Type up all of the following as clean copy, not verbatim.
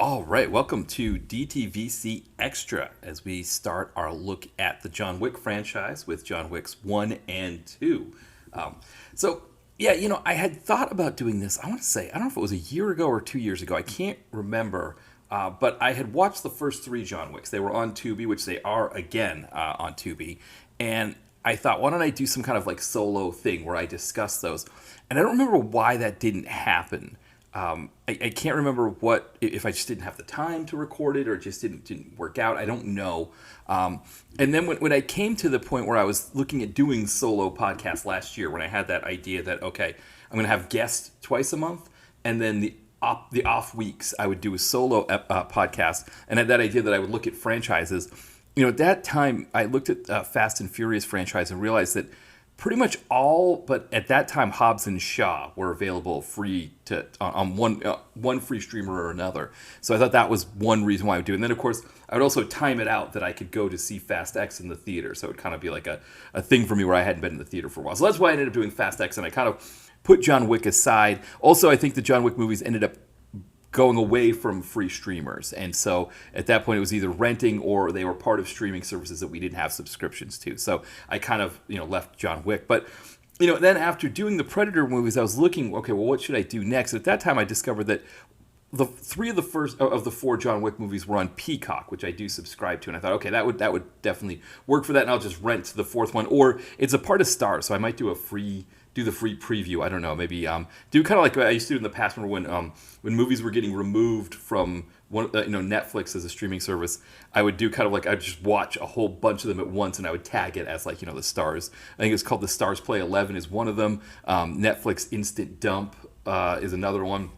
All right, welcome to DTVC Extra as we start our look at the John Wick franchise with John Wick's 1 and 2. I had thought about doing this, I want to say, I don't know if it was a year ago or 2 years ago, I can't remember, but I had watched the first 3 John Wicks. They were on Tubi, which they are again on Tubi, and I thought, why don't I do some kind of like solo thing where I discuss those? And I don't remember why that didn't happen. I can't remember if I just didn't have the time to record it or it just didn't work out. I don't know. And then when I came to the point where I was looking at doing solo podcasts last year, when I had that idea that, okay, I'm going to have guests twice a month, and then the off weeks I would do a solo podcast, and I had that idea that I would look at franchises. You know, at that time I looked at Fast and Furious franchise and realized that pretty much all, but at that time, Hobbs and Shaw were available free on one free streamer or another. So I thought that was one reason why I would do it. And then, of course, I would also time it out that I could go to see Fast X in the theater. So it would kind of be like a thing for me where I hadn't been in the theater for a while. So that's why I ended up doing Fast X, and I kind of put John Wick aside. Also, I think the John Wick movies ended up going away from free streamers, and so at that point it was either renting or they were part of streaming services that we didn't have subscriptions to. So I kind of left John Wick. But then after doing the Predator movies, I was looking, okay, well, what should I do next? At that time I discovered that the 3 of the 4 John Wick movies were on Peacock, which I do subscribe to, and I thought, okay, that would definitely work for that, and I'll just rent the 4th one, or it's a part of Starz, so I might do the free preview. I don't know, maybe do kind of like I used to do in the past. When movies were getting removed from Netflix as a streaming service, I would do kind of like I'd just watch a whole bunch of them at once, and I would tag it as like the Stars. I think it's called the Stars Play 11 is one of them. Netflix Instant Dump is another one.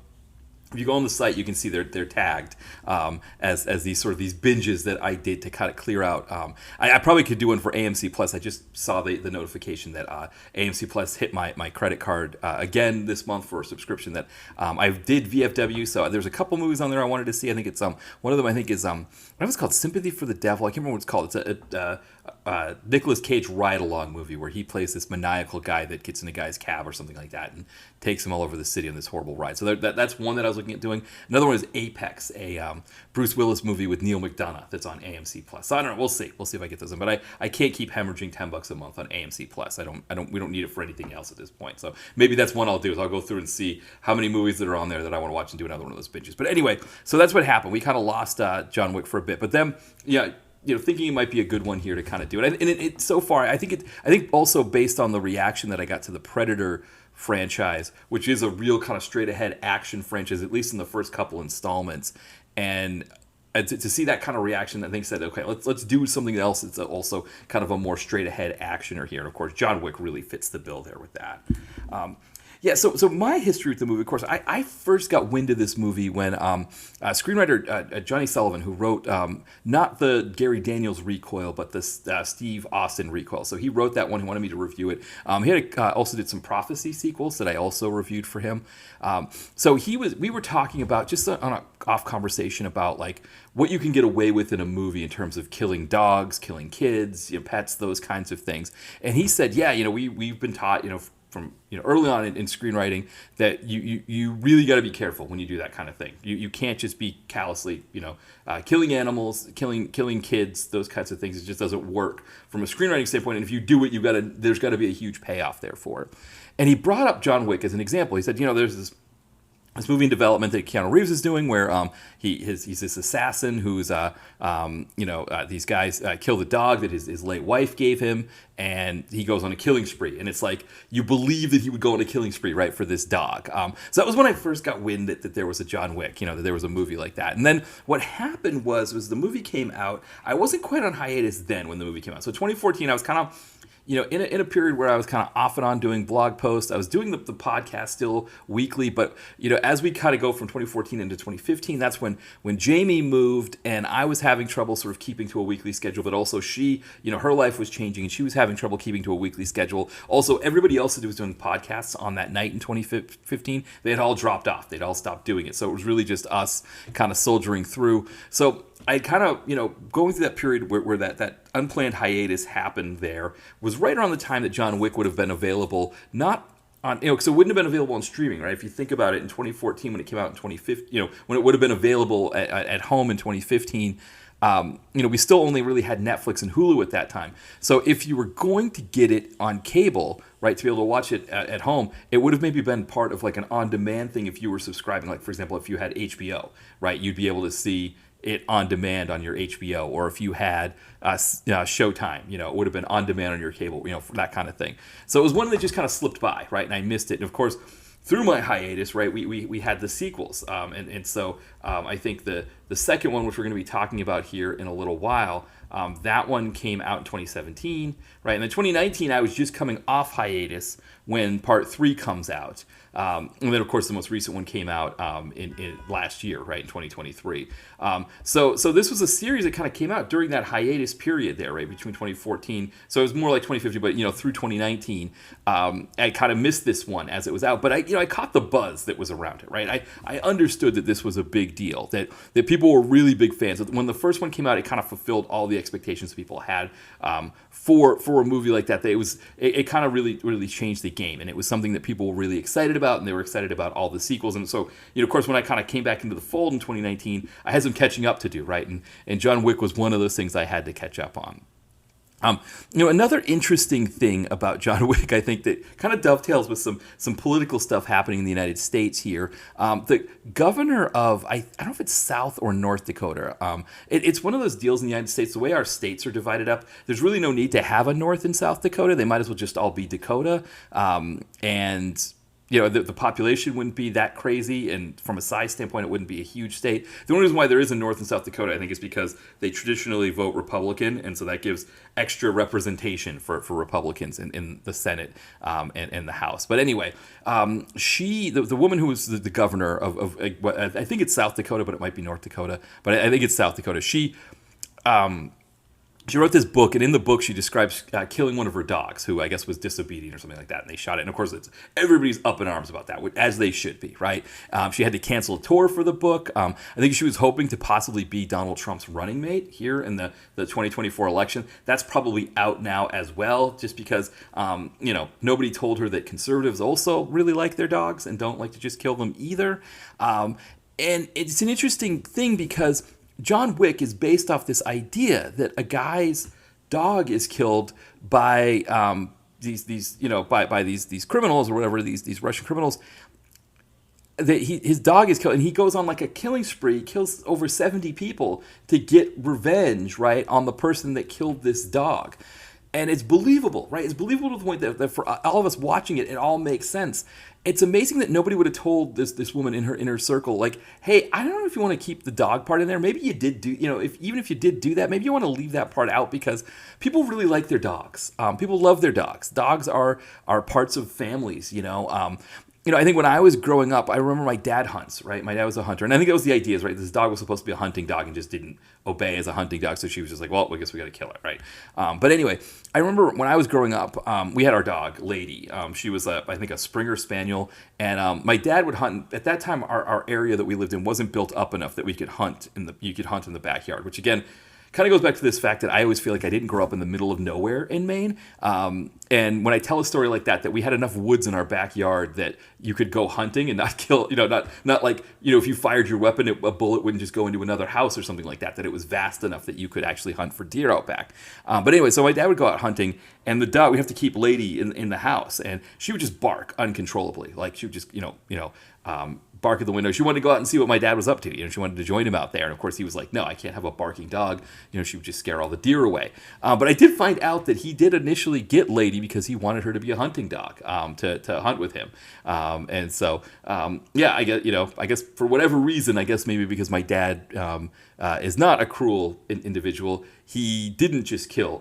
If you go on the site, you can see they're tagged as these sort of these binges that I did to kind of clear out. I probably could do one for AMC Plus. I just saw the notification that AMC Plus hit my credit card again this month for a subscription that I did VFW. So there's a couple movies on there I wanted to see. I think it's one of them I think is what was it called? Sympathy for the Devil. I can't remember what it's called. It's a Nicolas Cage ride-along movie where he plays this maniacal guy that gets in a guy's cab or something like that and takes him all over the city on this horrible ride. So that's one that I was looking at doing. Another one is Apex, a Bruce Willis movie with Neil McDonough that's on AMC Plus. So I don't know. We'll see if I get those in. But I can't keep hemorrhaging $10 a month on AMC Plus. We don't need it for anything else at this point. So maybe that's one I'll do is I'll go through and see how many movies that are on there that I want to watch and do another one of those binges. But anyway, so that's what happened. We kind of lost John Wick for a bit, but then thinking it might be a good one here to kind of do it. And it so far, I think also based on the reaction that I got to the Predator franchise, which is a real kind of straight ahead action franchise, at least in the first couple installments, and to see that kind of reaction, I think said, okay, let's do something else. It's also kind of a more straight ahead actioner here, and of course, John Wick really fits the bill there with that. So my history with the movie, of course, I first got wind of this movie when screenwriter Johnny Sullivan, who wrote not the Gary Daniels Recoil, but the Steve Austin Recoil. So he wrote that one. He wanted me to review it. He also did some Prophecy sequels that I also reviewed for him. So we were talking about, just on an off conversation about like what you can get away with in a movie in terms of killing dogs, killing kids, pets, those kinds of things. And he said, we've been taught, from early on in screenwriting that you really got to be careful when you do that kind of thing. You can't just be callously killing animals, killing kids, those kinds of things. It just doesn't work from a screenwriting standpoint. And if you do it, there's got to be a huge payoff there for it. And he brought up John Wick as an example. He said, there's this movie in development that Keanu Reeves is doing where he's this assassin who's these guys kill the dog that his late wife gave him, and he goes on a killing spree, and it's like you believe that he would go on a killing spree, right, for this dog. So that was when I first got wind that there was a John Wick, that there was a movie like that. And then what happened was the movie came out. I wasn't quite on hiatus then when the movie came out. So 2014, I was kind of in a period where I was kind of off and on doing blog posts. I was doing the podcast still weekly, but as we kind of go from 2014 into 2015, that's when Jamie moved, and I was having trouble sort of keeping to a weekly schedule. But also she, her life was changing, and she was having trouble keeping to a weekly schedule. Also, everybody else that was doing podcasts on that night in 2015, they had all dropped off. They'd all stopped doing it. So it was really just us kind of soldiering through. So I kind of, going through that period where that unplanned hiatus happened there was right around the time that John Wick would have been available, not on, because it wouldn't have been available on streaming, right? If you think about it, in 2014 when it came out in 2015, when it would have been available at home in 2015, we still only really had Netflix and Hulu at that time. So if you were going to get it on cable, right, to be able to watch it at home, it would have maybe been part of like an on-demand thing if you were subscribing. Like, for example, if you had HBO, right, you'd be able to see it on demand on your HBO, or if you had Showtime, it would have been on demand on your cable, for that kind of thing. So it was one that just kind of slipped by, right, and I missed it. And of course, through my hiatus, right, we had the sequels, and so I think the second one, which we're going to be talking about here in a little while, that one came out in 2017, right, and in 2019 I was just coming off hiatus when Part 3 comes out. And then, of course, the most recent one came out in last year, right, in 2023. So this was a series that kind of came out during that hiatus period there, right, between 2014. So it was more like 2015, but, through 2019, I kind of missed this one as it was out. But I caught the buzz that was around it, right? I understood that this was a big deal, that people were really big fans. When the first one came out, it kind of fulfilled all the expectations people had for a movie like that. It kind of really changed the game, and it was something that people were really excited about, and they were excited about all the sequels. And so, of course, when I kind of came back into the fold in 2019, I had some catching up to do, right? And John Wick was one of those things I had to catch up on. Another interesting thing about John Wick, I think, that kind of dovetails with some political stuff happening in the United States here. The governor of, I don't know if it's South or North Dakota. It's one of those deals in the United States. The way our states are divided up, there's really no need to have a North and South Dakota. They might as well just all be Dakota. And the population wouldn't be that crazy, and from a size standpoint, it wouldn't be a huge state. The only reason why there is a North and South Dakota, I think, is because they traditionally vote Republican, and so that gives extra representation for Republicans in the Senate and the House. But anyway, the woman who was the governor of I think it's South Dakota, but it might be North Dakota, but I think it's South Dakota. She wrote this book, and in the book she describes killing one of her dogs, who I guess was disobedient or something like that, and they shot it. And of course, everybody's up in arms about that, as they should be, right? She had to cancel a tour for the book. I think she was hoping to possibly be Donald Trump's running mate here in the 2024 election. That's probably out now as well, just because nobody told her that conservatives also really like their dogs and don't like to just kill them either. And it's an interesting thing because John Wick is based off this idea that a guy's dog is killed by these criminals or whatever, these Russian criminals. That his dog is killed, and he goes on like a killing spree. He kills over 70 people to get revenge, right, on the person that killed this dog. And it's believable, right? It's believable to the point that for all of us watching it, it all makes sense. It's amazing that nobody would have told this woman in her inner circle, like, hey, I don't know if you want to keep the dog part in there. Maybe you did do, even if you did do that, maybe you want to leave that part out because people really like their dogs. People love their dogs. Dogs are parts of families, I think when I was growing up, I remember my dad hunts, right? My dad was a hunter. And I think that was the idea, right? This dog was supposed to be a hunting dog and just didn't obey as a hunting dog. So she was just like, well, I guess we got to kill it, right? But anyway, I remember when I was growing up, we had our dog, Lady. She was, I think, a Springer Spaniel. And my dad would hunt. At that time, our area that we lived in wasn't built up enough that you could hunt in the backyard, which, again, kind of goes back to this fact that I always feel like I didn't grow up in the middle of nowhere in Maine. And when I tell a story like that we had enough woods in our backyard that you could go hunting and not kill, not like, if you fired your weapon, a bullet wouldn't just go into another house or something like that it was vast enough that you could actually hunt for deer out back. But anyway, so my dad would go out hunting, and the dog, we have to keep Lady in the house, and she would just bark uncontrollably. Like she would just, bark at the window. She wanted to go out and see what my dad was up to. She wanted to join him out there. And of course he was like, no, I can't have a barking dog. She would just scare all the deer away. But I did find out that he did initially get Lady because he wanted her to be a hunting dog, to hunt with him. And so, I guess for whatever reason, I guess maybe because my dad is not a cruel individual, he didn't just kill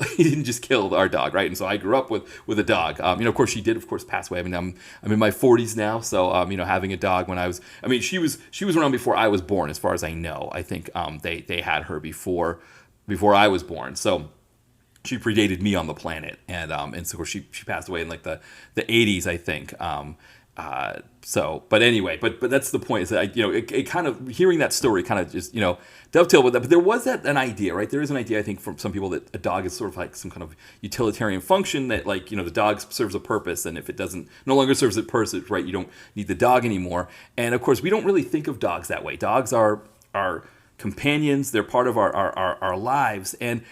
our dog, right? And so I grew up with a dog. Of course she did, pass away. I mean, I'm in my 40s now, so having a dog when she was around before I was born, as far as I know. I think they had her before I was born, so she predated me on the planet, and so of course she passed away in like the 80s, I think. But anyway, but that's the point. Is that it kind of hearing that story kind of just dovetail with that. But there was an idea, right? There is an idea, I think, from some people that a dog is sort of like some kind of utilitarian function that, like, the dog serves a purpose, and if it doesn't no longer serves a purpose, right, you don't need the dog anymore. And of course, we don't really think of dogs that way. Dogs are companions. They're part of our lives. And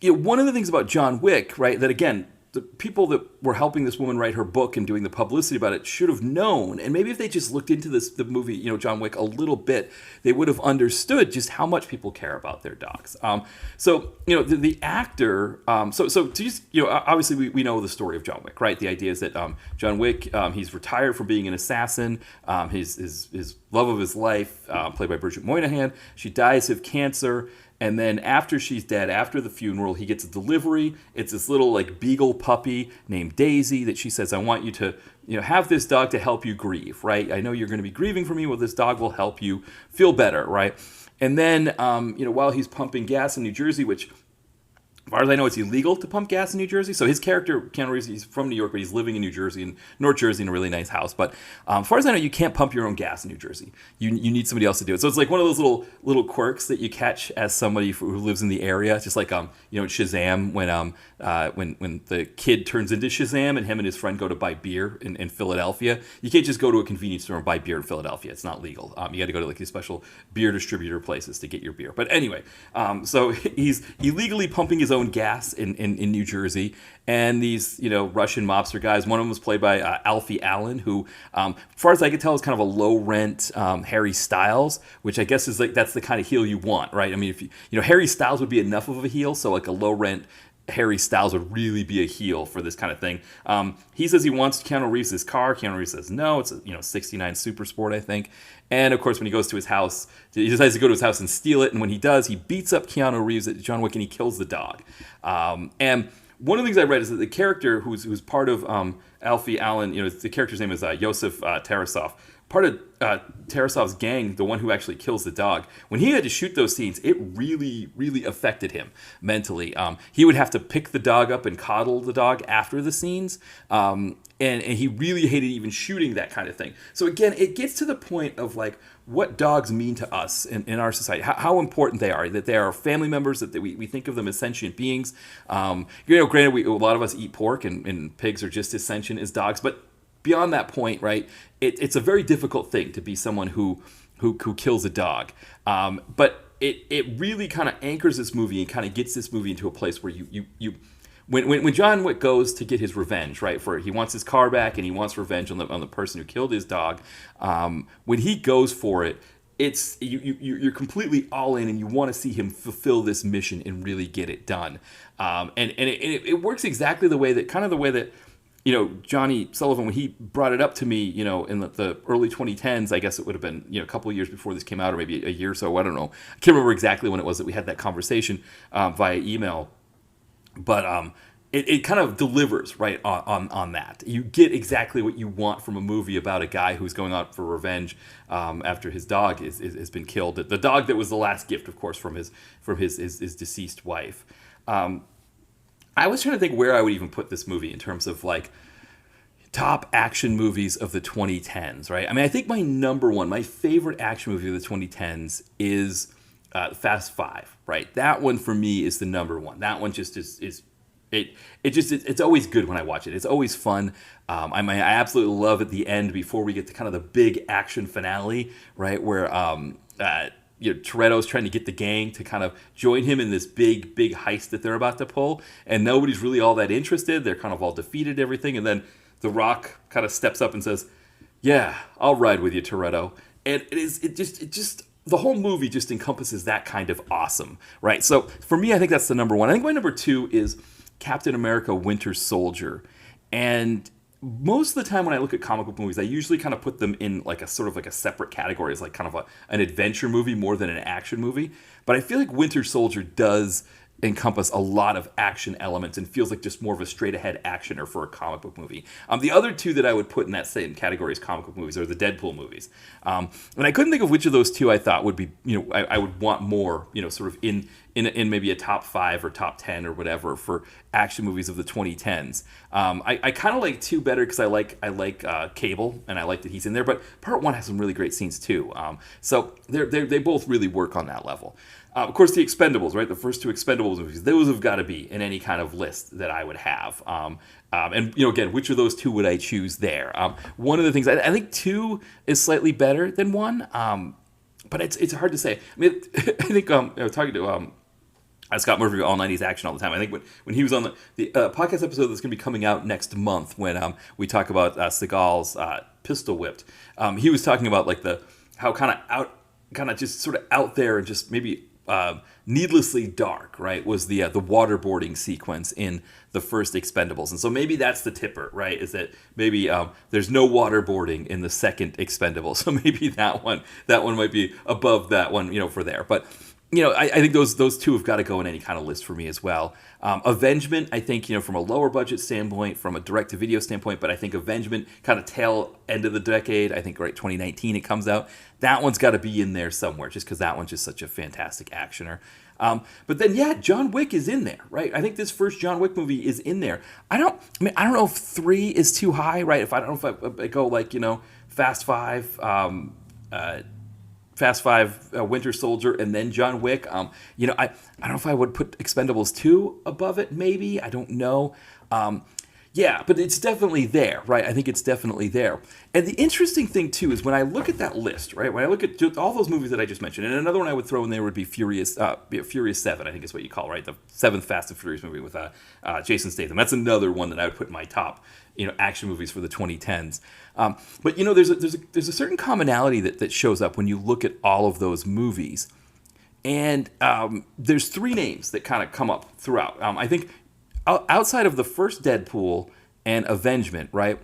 one of the things about John Wick, right, that again, the people that were helping this woman write her book and doing the publicity about it should have known, and maybe if they just looked into the movie, John Wick, a little bit, they would have understood just how much people care about their dogs. The actor, so to just, obviously we know the story of John Wick, right? The idea is that John Wick, he's retired from being an assassin. His love of his life, played by Bridget Moynihan, she dies of cancer. And then after she's dead, after the funeral, he gets a delivery. It's this little like beagle puppy named Daisy that she says, I want you to have this dog to help you grieve, right? I know you're going to be grieving for me. Well, this dog will help you feel better, right? And then, while he's pumping gas in New Jersey, which, as far as I know, it's illegal to pump gas in New Jersey. So his character, Keanu Reeves, he's from New York, but he's living in New Jersey, in North Jersey, in a really nice house. But as far as I know, you can't pump your own gas in New Jersey. You need somebody else to do it. So it's like one of those little quirks that you catch as somebody who lives in the area. Just like Shazam, when the kid turns into Shazam and him and his friend go to buy beer in Philadelphia. You can't just go to a convenience store and buy beer in Philadelphia. It's not legal. You got to go to like these special beer distributor places to get your beer. But anyway, so he's illegally pumping his own gas in New Jersey, and these Russian mobster guys. One of them was played by Alfie Allen, who, as far as I could tell, is kind of a low rent Harry Styles, which I guess is like that's the kind of heel you want, right? I mean, if Harry Styles would be enough of a heel, so like a low rent Harry Styles would really be a heel for this kind of thing. He says he wants Keanu Reeves' car. Keanu Reeves says no. It's a 69 Super Sport, I think. And of course, when he goes to his house, he decides to go to his house and steal it. And when he does, he beats up Keanu Reeves at John Wick and he kills the dog. And one of the things I read is that the character who's part of Alfie Allen, the character's name is Yosef Tarasov. Part of Tarasov's gang, the one who actually kills the dog, when he had to shoot those scenes, it really, really affected him mentally. He would have to pick the dog up and coddle the dog after the scenes, and he really hated even shooting that kind of thing. So again, it gets to the point of like what dogs mean to us in our society, how important they are, that they are family members, that we think of them as sentient beings. Granted, a lot of us eat pork, and pigs are just as sentient as dogs, but beyond that point, right, it's a very difficult thing to be someone who kills a dog. But it really kind of anchors this movie and kind of gets this movie into a place where when John Wick goes to get his revenge, right, he wants his car back and he wants revenge on the person who killed his dog. When he goes for it, you're completely all in, and you want to see him fulfill this mission and really get it done. And it works exactly the way that Johnny Sullivan, when he brought it up to me, in the early 2010s, I guess it would have been, a couple of years before this came out, or maybe a year or so, I don't know. I can't remember exactly when it was that we had that conversation via email. But it kind of delivers right on that. You get exactly what you want from a movie about a guy who's going out for revenge after his dog has been killed. The dog that was the last gift, of course, from his deceased wife. I was trying to think where I would even put this movie in terms of like top action movies of the 2010s, right? I mean, I think my favorite action movie of the 2010s is Fast Five, right? That one for me is the number one. That one just it's always good when I watch it. It's always fun. I absolutely love at the end before we get to kind of the big action finale, right? Where Toretto's trying to get the gang to kind of join him in this big heist that they're about to pull, and nobody's really all that interested. They're kind of all defeated, everything, and then The Rock kind of steps up and says, "Yeah, I'll ride with you, Toretto." And it just the whole movie just encompasses that kind of awesome, right? So for me, I think that's the number one. I think my number two is Captain America: Winter Soldier, and most of the time when I look at comic book movies, I usually kind of put them in like a sort of like a separate category as like kind of an adventure movie more than an action movie. But I feel like Winter Soldier does encompass a lot of action elements and feels like just more of a straight ahead actioner for a comic book movie. The other two that I would put in that same category as comic book movies are the Deadpool movies. And I couldn't think of which of those two I thought would be, I would want more, sort of in maybe a top 5 or top 10 or whatever for action movies of the 2010s. I kind of like 2 better because I like Cable, and I like that he's in there, but part 1 has some really great scenes too. So they both really work on that level. Of course, the Expendables, right? The first 2 Expendables movies, those have got to be in any kind of list that I would have. And again, which of those 2 would I choose there? One of the things I think 2 is slightly better than 1, but it's hard to say. I mean, I think I was talking to Scott Murphy, All 90s Action all the time. I think when he was on the podcast episode that's going to be coming out next month, when we talk about Seagal's Pistol Whipped, he was talking about like how kind of just sort of out there and just maybe needlessly dark, right, was the waterboarding sequence in the first Expendables. And so maybe that's the tipper, right, is that maybe there's no waterboarding in the second Expendable. So maybe that one might be above that one, for there. But I think those 2 have got to go in any kind of list for me as well. Avengement, I think, from a lower budget standpoint, from a direct-to-video standpoint, but I think Avengement kind of tail end of the decade, I think, right, 2019 it comes out. That one's got to be in there somewhere, just because that one's just such a fantastic actioner. But then, yeah, John Wick is in there, right? I think this first John Wick movie is in there. I don't know if 3 is too high, right? I don't know if I go like, Fast 5, Fast 5, Winter Soldier, and then John Wick. I don't know if I would put Expendables 2 above it, maybe. I don't know. Yeah, but it's definitely there, right? I think it's definitely there. And the interesting thing, too, is when I look at that list, right? When I look at all those movies that I just mentioned, and another one I would throw in there would be Furious 7, I think is what you call, right? The 7th Fast and Furious movie with Jason Statham. That's another one that I would put in my top, action movies for the 2010s. But, there's a certain commonality that shows up when you look at all of those movies. And there's 3 names that kind of come up throughout. I think outside of the first Deadpool and Avengement, right,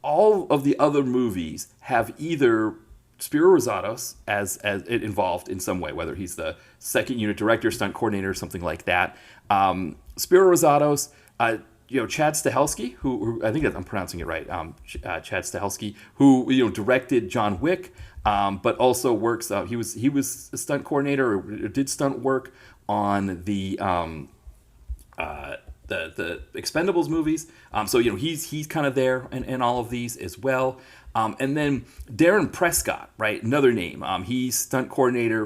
all of the other movies have either Spiro Rosados as it involved in some way, whether he's the second unit director, stunt coordinator, or something like that. Spiro Rosados, Chad Stahelski, who I think I'm pronouncing it right, Chad Stahelski, who directed John Wick, but also works. He was a stunt coordinator or did stunt work on the Expendables movies. So he's kind of there in all of these as well. And then Darren Prescott, right? Another name. He's stunt coordinator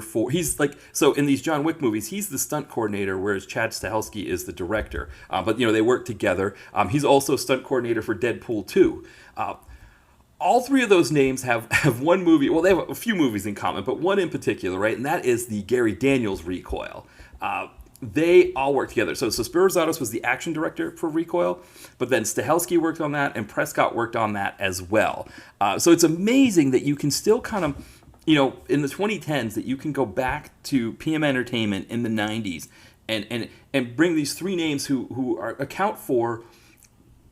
so in these John Wick movies, he's the stunt coordinator, whereas Chad Stahelski is the director. But they work together. He's also stunt coordinator for Deadpool 2. All 3 of those names have one movie. Well, they have a few movies in common, but one in particular, right? And that is the Gary Daniels Recoil. They all work together. So Spiro Rosados was the action director for Recoil, but then Stahelski worked on that, and Prescott worked on that as well. So it's amazing that you can still kind of, in the 2010s, that you can go back to PM Entertainment in the 90s and bring these 3 names who account for,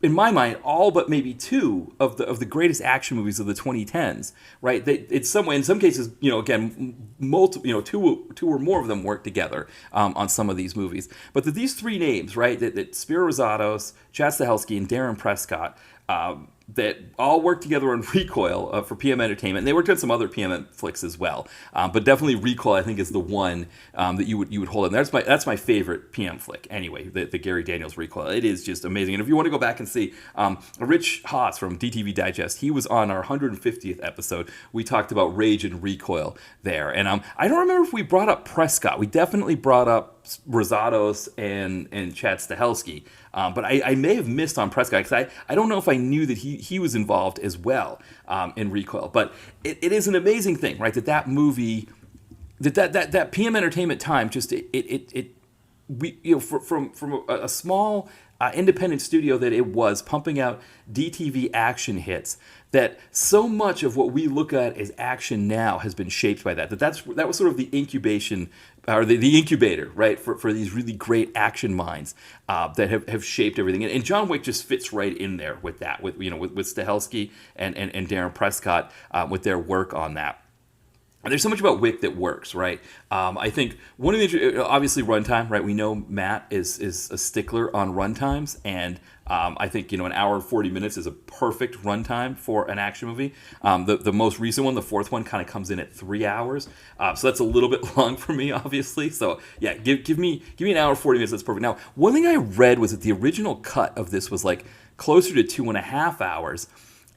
in my mind, all but maybe 2 of the greatest action movies of the 2010s, right? In some cases, again, multiple, 2 or more of them work together on some of these movies. But these 3 names, right? That Spiro Rosados, Chad Stahelski, and Darren Prescott, that all worked together on Recoil for PM Entertainment. And they worked on some other PM flicks as well. But definitely Recoil, I think, is the one that you would hold in. That's my favorite PM flick anyway, the Gary Daniels Recoil. It is just amazing. And if you want to go back and see, Rich Haas from DTV Digest, he was on our 150th episode. We talked about Rage and Recoil there. And I don't remember if we brought up Prescott. We definitely brought up Rosados and Chad Stahelski. But I may have missed on Prescott because I don't know if I knew that he was involved as well in Recoil. But it is an amazing thing, right? That movie, that PM Entertainment time, just from a small independent studio that it was pumping out DTV action hits, that so much of what we look at as action now has been shaped by that. That was sort of the incubation, or the incubator, right, for these really great action minds that have shaped everything. And John Wick just fits right in there with that, with Stahelski and Darren Prescott with their work on that. there's so much about Wick that works, right? I think one of the obviously runtime, right? We know Matt is a stickler on runtimes, and I think an hour and 40 minutes is a perfect runtime for an action movie. The most recent one, the fourth one, kind of comes in at 3 hours, so that's a little bit long for me, obviously. So yeah, give me an hour and 40 minutes. That's perfect. Now, one thing I read was that the original cut of this was like closer to 2.5 hours.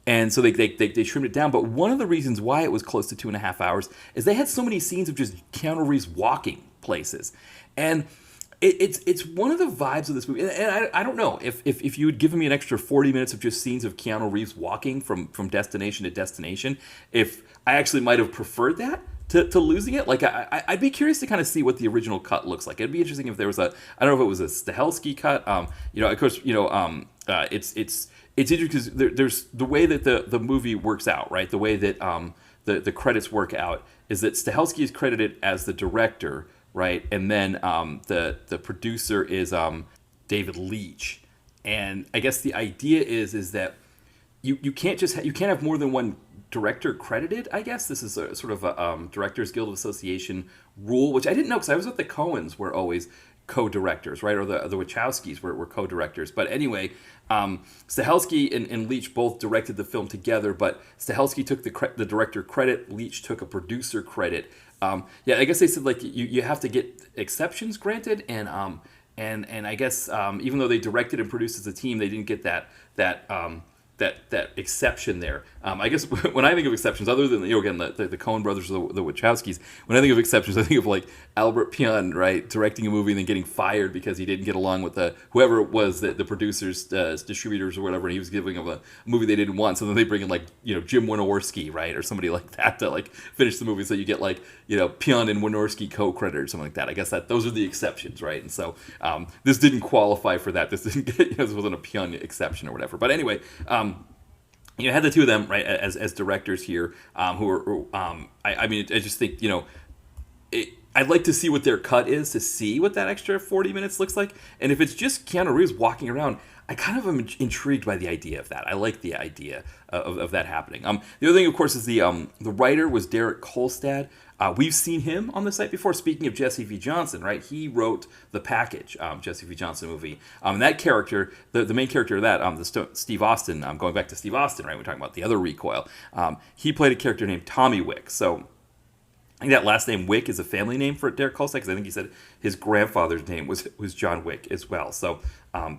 And so they trimmed it down. But one of the reasons why it was close to 2.5 hours is they had so many scenes of just Keanu Reeves walking places. And it's one of the vibes of this movie. And I don't know if you had given me an extra 40 minutes of just scenes of Keanu Reeves walking from destination to destination, if I actually might have preferred that to losing it. Like I'd be curious to kind of see what the original cut looks like. It'd be interesting if there was I don't know if it was a Stahelski cut. Of course, it's interesting because there's the way that the movie works out, right? The way that the credits work out is that Stahelski is credited as the director, right? And then the producer is David Leitch. And I guess the idea is that you can't you can't have more than one director credited. I guess this is a sort of a Directors Guild Association rule, which I didn't know because I was with the Coens were always co-directors, right? Or the Wachowskis were co-directors. But anyway, Stahelski and Leitch both directed the film together, but Stahelski took the director credit, Leitch took a producer credit. Yeah, I guess they said like you have to get exceptions granted, and I guess even though they directed and produced as a team, they didn't get that exception there. I guess when I think of exceptions, other than again the Coen brothers or the Wachowskis, when I think of exceptions, I think of like Albert Pyun, right, directing a movie and then getting fired because he didn't get along with whoever it was, the producers, distributors or whatever, and he was giving them a movie they didn't want. So then they bring in like Jim Wynorski, right, or somebody like that to like finish the movie. So you get like Pyun and Wynorski co-credited or something like that. I guess those are the exceptions, right? And so this didn't qualify for that. This didn't get this wasn't a Pyun exception or whatever. But anyway. You had the two of them, right, as directors here, who are. I mean, I just think I'd like to see what their cut is to see what that extra 40 minutes looks like, and if it's just Keanu Reeves walking around, I kind of am intrigued by the idea of that. I like the idea of that happening. The other thing, of course, is the writer was Derek Kolstad. We've seen him on the site before. Speaking of Jesse V. Johnson, right? He wrote The Package, Jesse V. Johnson movie. That character, the main character of that, Steve Austin, going back to Steve Austin, right? We're talking about the other Recoil. He played a character named Tommy Wick. So I think that last name Wick is a family name for Derek Kolstad, because I think he said his grandfather's name was John Wick as well. So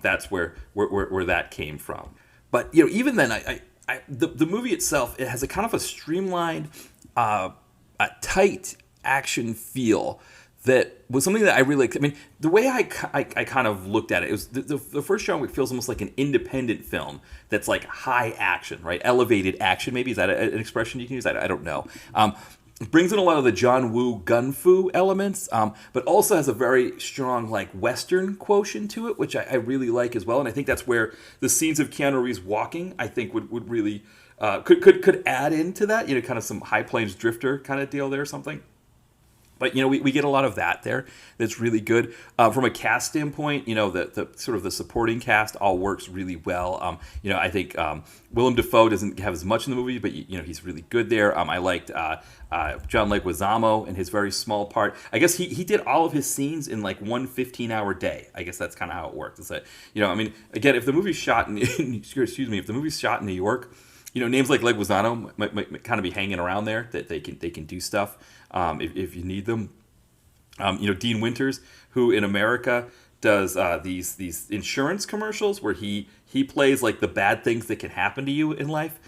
that's where that came from. But even then, the movie itself, it has a kind of a streamlined, a tight action feel that was something that I really liked. I mean, the way I kind of looked at it was the first John Wick feels almost like an independent film that's like high action, right? Elevated action, maybe. Is that an expression you can use? I don't know. It brings in a lot of the John Woo gun fu elements, but also has a very strong like Western quotient to it, which I really like as well. And I think that's where the scenes of Keanu Reeves walking, I think would really could add into that, kind of some High Plains Drifter kind of deal there or something. But we get a lot of that there. That's really good from a cast standpoint. The sort of the supporting cast all works really well. I think Willem Dafoe doesn't have as much in the movie, but he's really good there. I liked John Leguizamo in his very small part. I guess he did all of his scenes in like one 15-hour day. I guess that's kind of how it worked. It's that I mean, again, if the movie's shot in excuse me, if the movie's shot in New York. Names like Leguizamo might kind of be hanging around there that they can do stuff if you need them. Dean Winters, who in America does these insurance commercials where he plays like the bad things that can happen to you in life.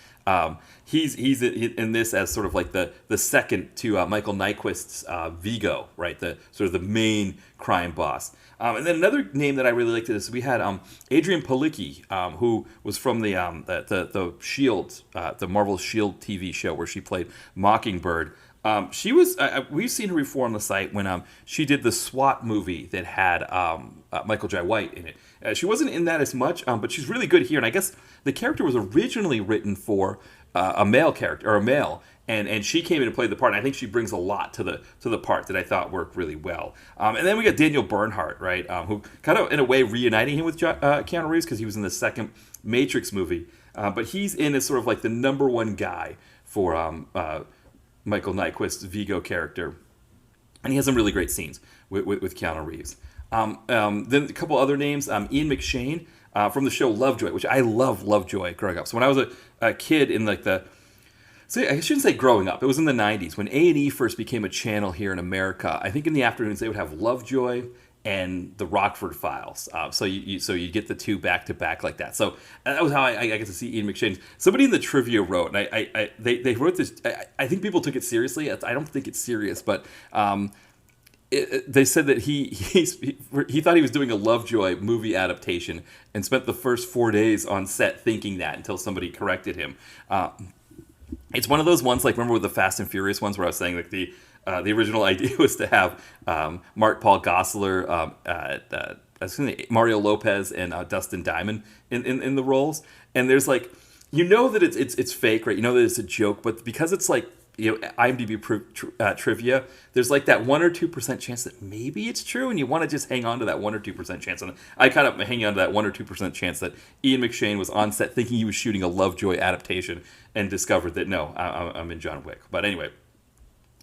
He's in this as sort of like the second to Michael Nyquist's Vigo, right? The sort of the main crime boss. And then another name that I really liked is we had Adrian Palicki, who was from the Shield, the Marvel Shield TV show where she played Mockingbird. She was we've seen her before on the site when she did the SWAT movie that had Michael Jai White in it. She wasn't in that as much, but she's really good here. And I guess the character was originally written for a male character or a male. And she came in and played the part, and I think she brings a lot to the part that I thought worked really well. And then we got Daniel Bernhardt, right, who kind of, in a way, reuniting him with Keanu Reeves because he was in the second Matrix movie. But he's in as sort of like the number one guy for Michael Nyquist's Vigo character, and he has some really great scenes with Keanu Reeves. Then a couple other names, Ian McShane from the show Lovejoy, which I love Lovejoy growing up. So when I was a kid in like so I shouldn't say growing up, it was in the 90s when A&E first became a channel here in America. I think in the afternoons they would have Lovejoy and the Rockford Files. So you get the two back to back like that. So that was how I get to see Ian McShane. Somebody in the trivia wrote, and they wrote this. I think people took it seriously. I don't think it's serious, but they said that he thought he was doing a Lovejoy movie adaptation and spent the first 4 days on set thinking that until somebody corrected him. It's one of those ones, like remember with the Fast and Furious ones where I was saying like the original idea was to have Mark Paul Gosselaar, Mario Lopez, and Dustin Diamond in the roles. And there's like, that it's fake, right? You know that it's a joke, but because it's like, IMDb trivia, there's like that 1 or 2% chance that maybe it's true, and you want to just hang on to that 1 or 2% chance. And I kind of hang on to that 1 or 2% chance that Ian McShane was on set thinking he was shooting a Lovejoy adaptation and discovered that no, I'm in John Wick. But anyway,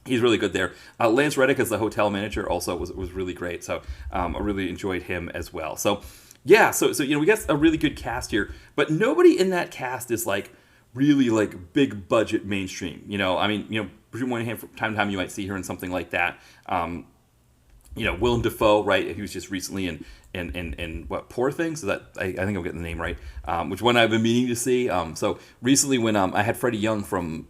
he's really good there. Lance Reddick as the hotel manager also was really great. So I really enjoyed him as well. So yeah, so we got a really good cast here, but nobody in that cast is like really like big budget mainstream. Bridget Moynihan from time to time you might see her in something like that. Willem Dafoe, right? He was just recently in what, Poor Things? So that I think I'm getting the name right. Which one I've been meaning to see. So recently when I had Freddie Young from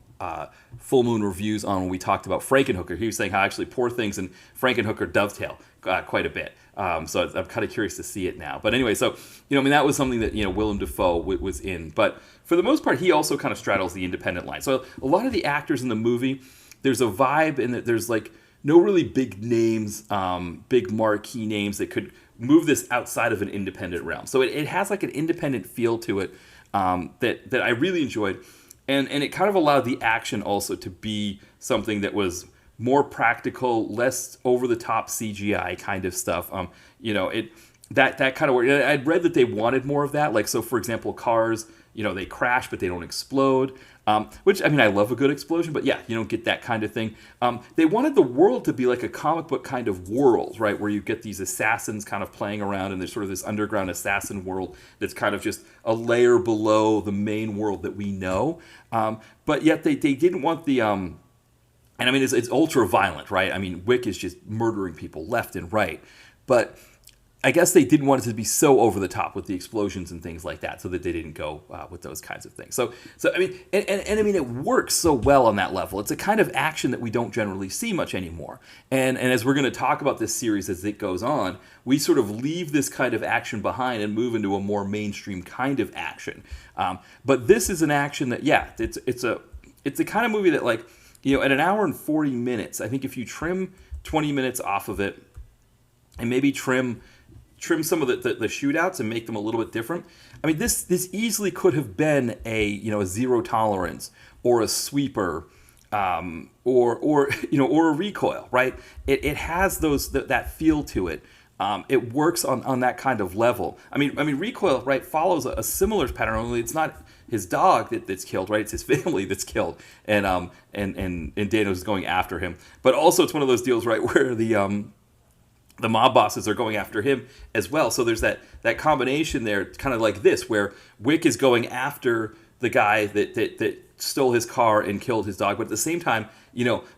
Full Moon Reviews on when we talked about Frankenhooker, he was saying how actually Poor Things and Frankenhooker dovetail quite a bit. So I'm kind of curious to see it now. But anyway, so that was something that Willem Dafoe was in. But for the most part, he also kind of straddles the independent line. So a lot of the actors in the movie, there's a vibe in that there's like no really big names, big marquee names that could move this outside of an independent realm. So it has like an independent feel to it that I really enjoyed. And it kind of allowed the action also to be something that was more practical, less over-the-top CGI kind of stuff. That kind of work. I'd read that they wanted more of that. Like, so for example, cars, they crash, but they don't explode. Which, I mean, I love a good explosion, but yeah, you don't get that kind of thing. They wanted the world to be like a comic book kind of world, right? Where you get these assassins kind of playing around, and there's sort of this underground assassin world that's kind of just a layer below the main world that we know. But yet they didn't want the... and I mean, it's ultra violent, right? I mean, Wick is just murdering people left and right. But I guess they didn't want it to be so over the top with the explosions and things like that, so that they didn't go with those kinds of things. So I mean, and I mean, it works so well on that level. It's a kind of action that we don't generally see much anymore. And as we're going to talk about this series as it goes on, we sort of leave this kind of action behind and move into a more mainstream kind of action. But this is an action that, yeah, it's a kind of movie that, like, at an hour and 40 minutes, I think if you trim 20 minutes off of it and maybe trim some of the shootouts and make them a little bit different. I mean, this easily could have been a Zero Tolerance or a Sweeper, or a Recoil, right? It has that feel to it. It works on that kind of level. I mean, Recoil, right, follows a similar pattern. Only it's not his dog that's killed, right? It's his family that's killed, and Dano's going after him. But also, it's one of those deals, right, where the mob bosses are going after him as well. So there's that combination there, kind of like this, where Wick is going after the guy that stole his car and killed his dog. But at the same time,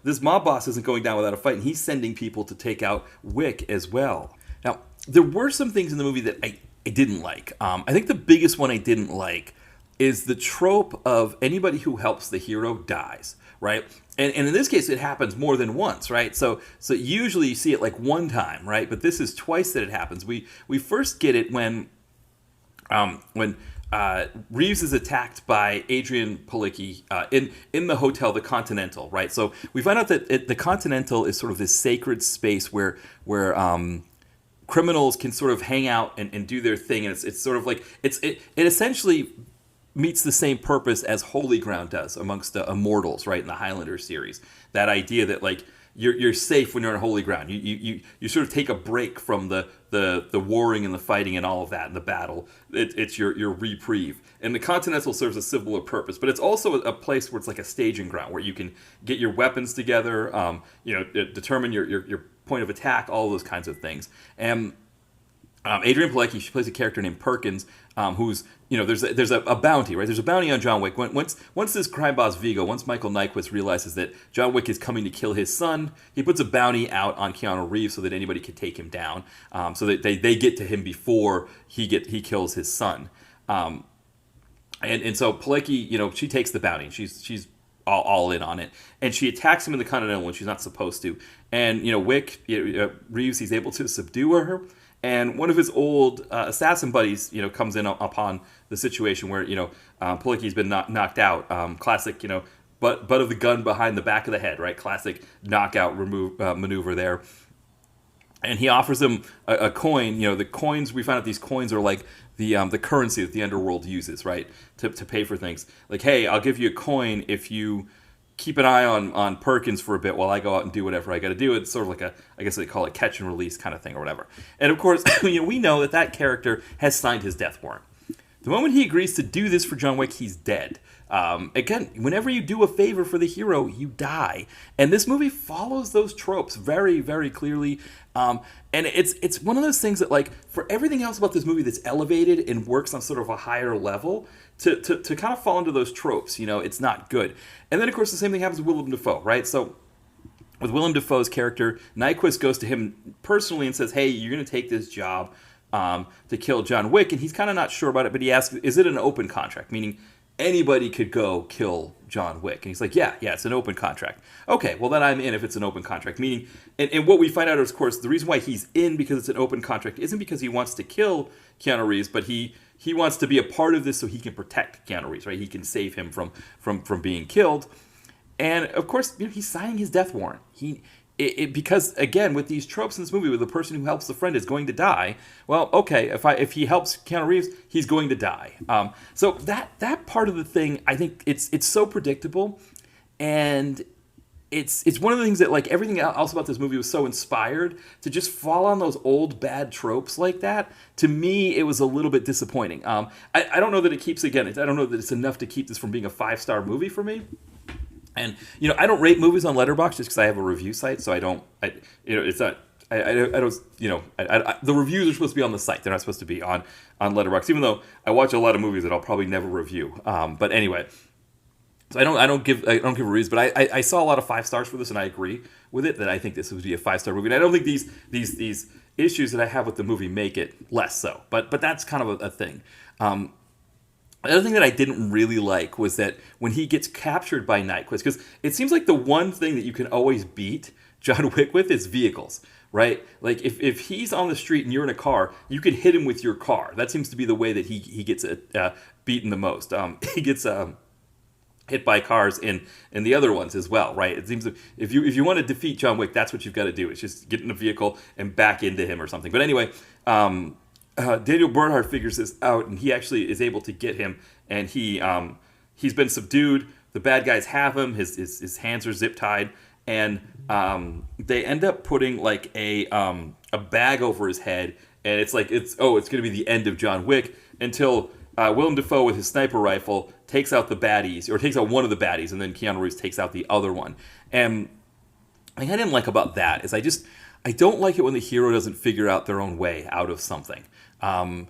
this mob boss isn't going down without a fight, and he's sending people to take out Wick as well. Now, there were some things in the movie that I didn't like. I think the biggest one I didn't like is the trope of anybody who helps the hero dies, right? And in this case, it happens more than once, right? So usually you see it like one time, right? But this is twice that it happens. We first get it when Reeves is attacked by Adrian Palicki in the hotel, the Continental, right? So we find out that the Continental is sort of this sacred space where criminals can sort of hang out and do their thing, and it's sort of like it essentially meets the same purpose as Holy Ground does amongst the immortals, right, in the Highlander series. That idea that, like, you're safe when you're on holy ground. You sort of take a break from the warring and the fighting and all of that and the battle. It's your reprieve. And the Continental serves a similar purpose, but it's also a place where it's like a staging ground where you can get your weapons together, determine your point of attack, all those kinds of things. And Adrienne Palicki, she plays a character named Perkins, who's, there's a bounty, right? There's a bounty on John Wick. Once this crime boss Vigo, once Michael Nyquist realizes that John Wick is coming to kill his son, he puts a bounty out on Keanu Reeves so that anybody can take him down, so that they get to him before he kills his son. And so Palicki, she takes the bounty. She's all in on it, and she attacks him in the Continental when she's not supposed to. And Wick, Reeves, he's able to subdue her. And one of his old assassin buddies, comes in upon the situation where, Palicki's been knocked out. Classic, butt of the gun behind the back of the head, right? Classic knockout maneuver there. And he offers him a coin. The coins, we found out these coins are like the currency that the underworld uses, right? To pay for things. Like, hey, I'll give you a coin if you keep an eye on Perkins for a bit while I go out and do whatever I got to do. It's sort of like I guess they call it catch and release kind of thing or whatever. And of course, we know that character has signed his death warrant. The moment he agrees to do this for John Wick, he's dead. Again, whenever you do a favor for the hero, you die. And this movie follows those tropes very, very clearly. And it's one of those things that, like, for everything else about this movie that's elevated and works on sort of a higher level, to kind of fall into those tropes, it's not good. And then, of course, the same thing happens with Willem Dafoe, right? So with Willem Dafoe's character, Nyquist goes to him personally and says, hey, you're going to take this job to kill John Wick. And he's kind of not sure about it, but he asks, is it an open contract? Meaning anybody could go kill John Wick. And he's like, yeah, it's an open contract. Okay, well, then I'm in if it's an open contract. Meaning, and what we find out is, of course, the reason why he's in because it's an open contract isn't because he wants to kill Keanu Reeves, but he wants to be a part of this so he can protect Keanu Reeves, right? He can save him from being killed. And, of course, he's signing his death warrant. Because, again, with these tropes in this movie where the person who helps the friend is going to die, well, okay, if he helps Keanu Reeves, he's going to die. So that part of the thing, I think it's so predictable, and it's one of the things that, like, everything else about this movie was so inspired to just fall on those old bad tropes like that. To me, it was a little bit disappointing. I don't know that it keeps, again, I don't know that it's enough to keep this from being a 5-star movie for me. And, I don't rate movies on Letterboxd just because I have a review site, so it's not, the reviews are supposed to be on the site. They're not supposed to be on Letterboxd, even though I watch a lot of movies that I'll probably never review. But anyway, so I don't give reviews, but I saw a lot of 5 stars for this, and I agree with it that I think this would be a 5-star movie. And I don't think these issues that I have with the movie make it less so. But that's kind of a thing. The other thing that I didn't really like was that when he gets captured by Nyquist, because it seems like the one thing that you can always beat John Wick with is vehicles, right? Like, if he's on the street and you're in a car, you can hit him with your car. That seems to be the way that he gets beaten the most. He gets hit by cars in the other ones as well, right? It seems that if you want to defeat John Wick, that's what you've got to do. It's just get in a vehicle and back into him or something. But anyway, Daniel Bernhardt figures this out, and he actually is able to get him, and he's been subdued. The bad guys have him. His hands are zip tied, and they end up putting like a bag over his head, and it's going to be the end of John Wick until Willem Dafoe with his sniper rifle takes out the baddies, or takes out one of the baddies, and then Keanu Reeves takes out the other one. And the thing I didn't like about that is I don't like it when the hero doesn't figure out their own way out of something. I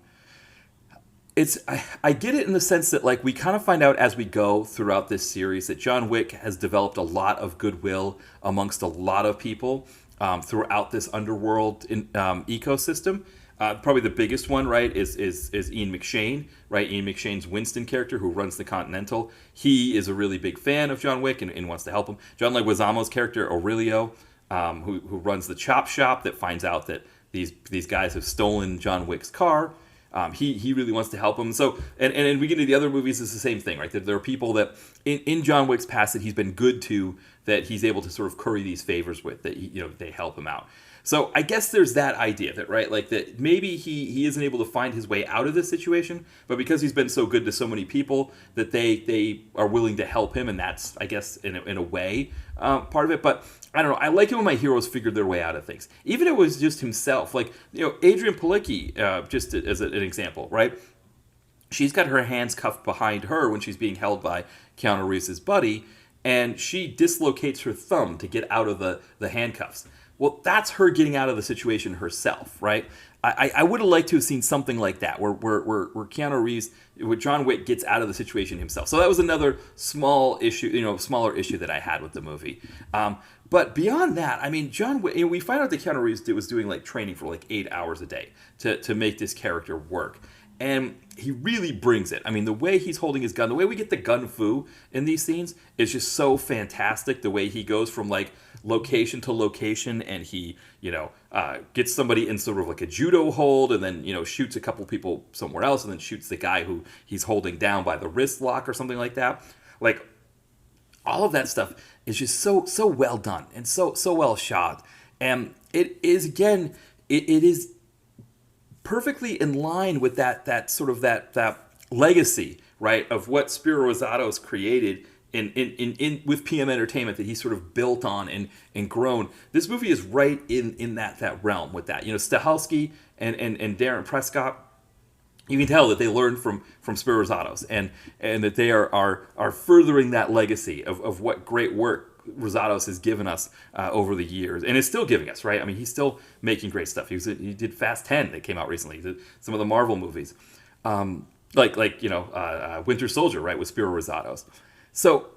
get it in the sense that, like, we kind of find out as we go throughout this series that John Wick has developed a lot of goodwill amongst a lot of people throughout this underworld ecosystem. Probably the biggest one, right, is Ian McShane, right? Ian McShane's Winston character, who runs the Continental. He is a really big fan of John Wick and wants to help him. John Leguizamo's character, Aurelio, who runs the chop shop, that finds out that these guys have stolen John Wick's car. He really wants to help him. So, and we get into the other movies, it's the same thing, right? There are people that in John Wick's past that he's been good to, that he's able to sort of curry these favors with, that they help him out. So I guess there's that idea that, right, like that maybe he isn't able to find his way out of this situation, but because he's been so good to so many people that they are willing to help him, and that's, I guess, in a way, part of it. But I don't know. I like it when my heroes figured their way out of things, even if it was just himself. Like, Adrian Palicki, just as an example, right? She's got her hands cuffed behind her when she's being held by Keanu Reeves' buddy, and she dislocates her thumb to get out of the handcuffs. Well, that's her getting out of the situation herself, right? I would have liked to have seen something like that, where Keanu Reeves, where John Wick gets out of the situation himself. So that was another small issue, smaller issue that I had with the movie. But beyond that, I mean, John Wick, we find out that Keanu Reeves was doing like training for like 8 hours a day to make this character work. And he really brings it. I mean, the way he's holding his gun, the way we get the gun fu in these scenes is just so fantastic. The way he goes from like location to location, and he, gets somebody in sort of like a judo hold, and then, shoots a couple people somewhere else, and then shoots the guy who he's holding down by the wrist lock or something like that. Like, all of that stuff is just so well done and so well shot. And it is, again, it is perfectly in line with that sort of that legacy, right, of what Spiro Rosato's created in with PM Entertainment, that he sort of built on and grown. This movie is right in that realm with that. Stahelski and Darren Prescott, you can tell that they learned from Spiro Rosato's, and that they are furthering that legacy of what great work Rosatos has given us over the years, and is still giving us, right? I mean, he's still making great stuff. He did Fast 10 that came out recently. He did some of the Marvel movies, like Winter Soldier, right, with Spiro Rosatos. So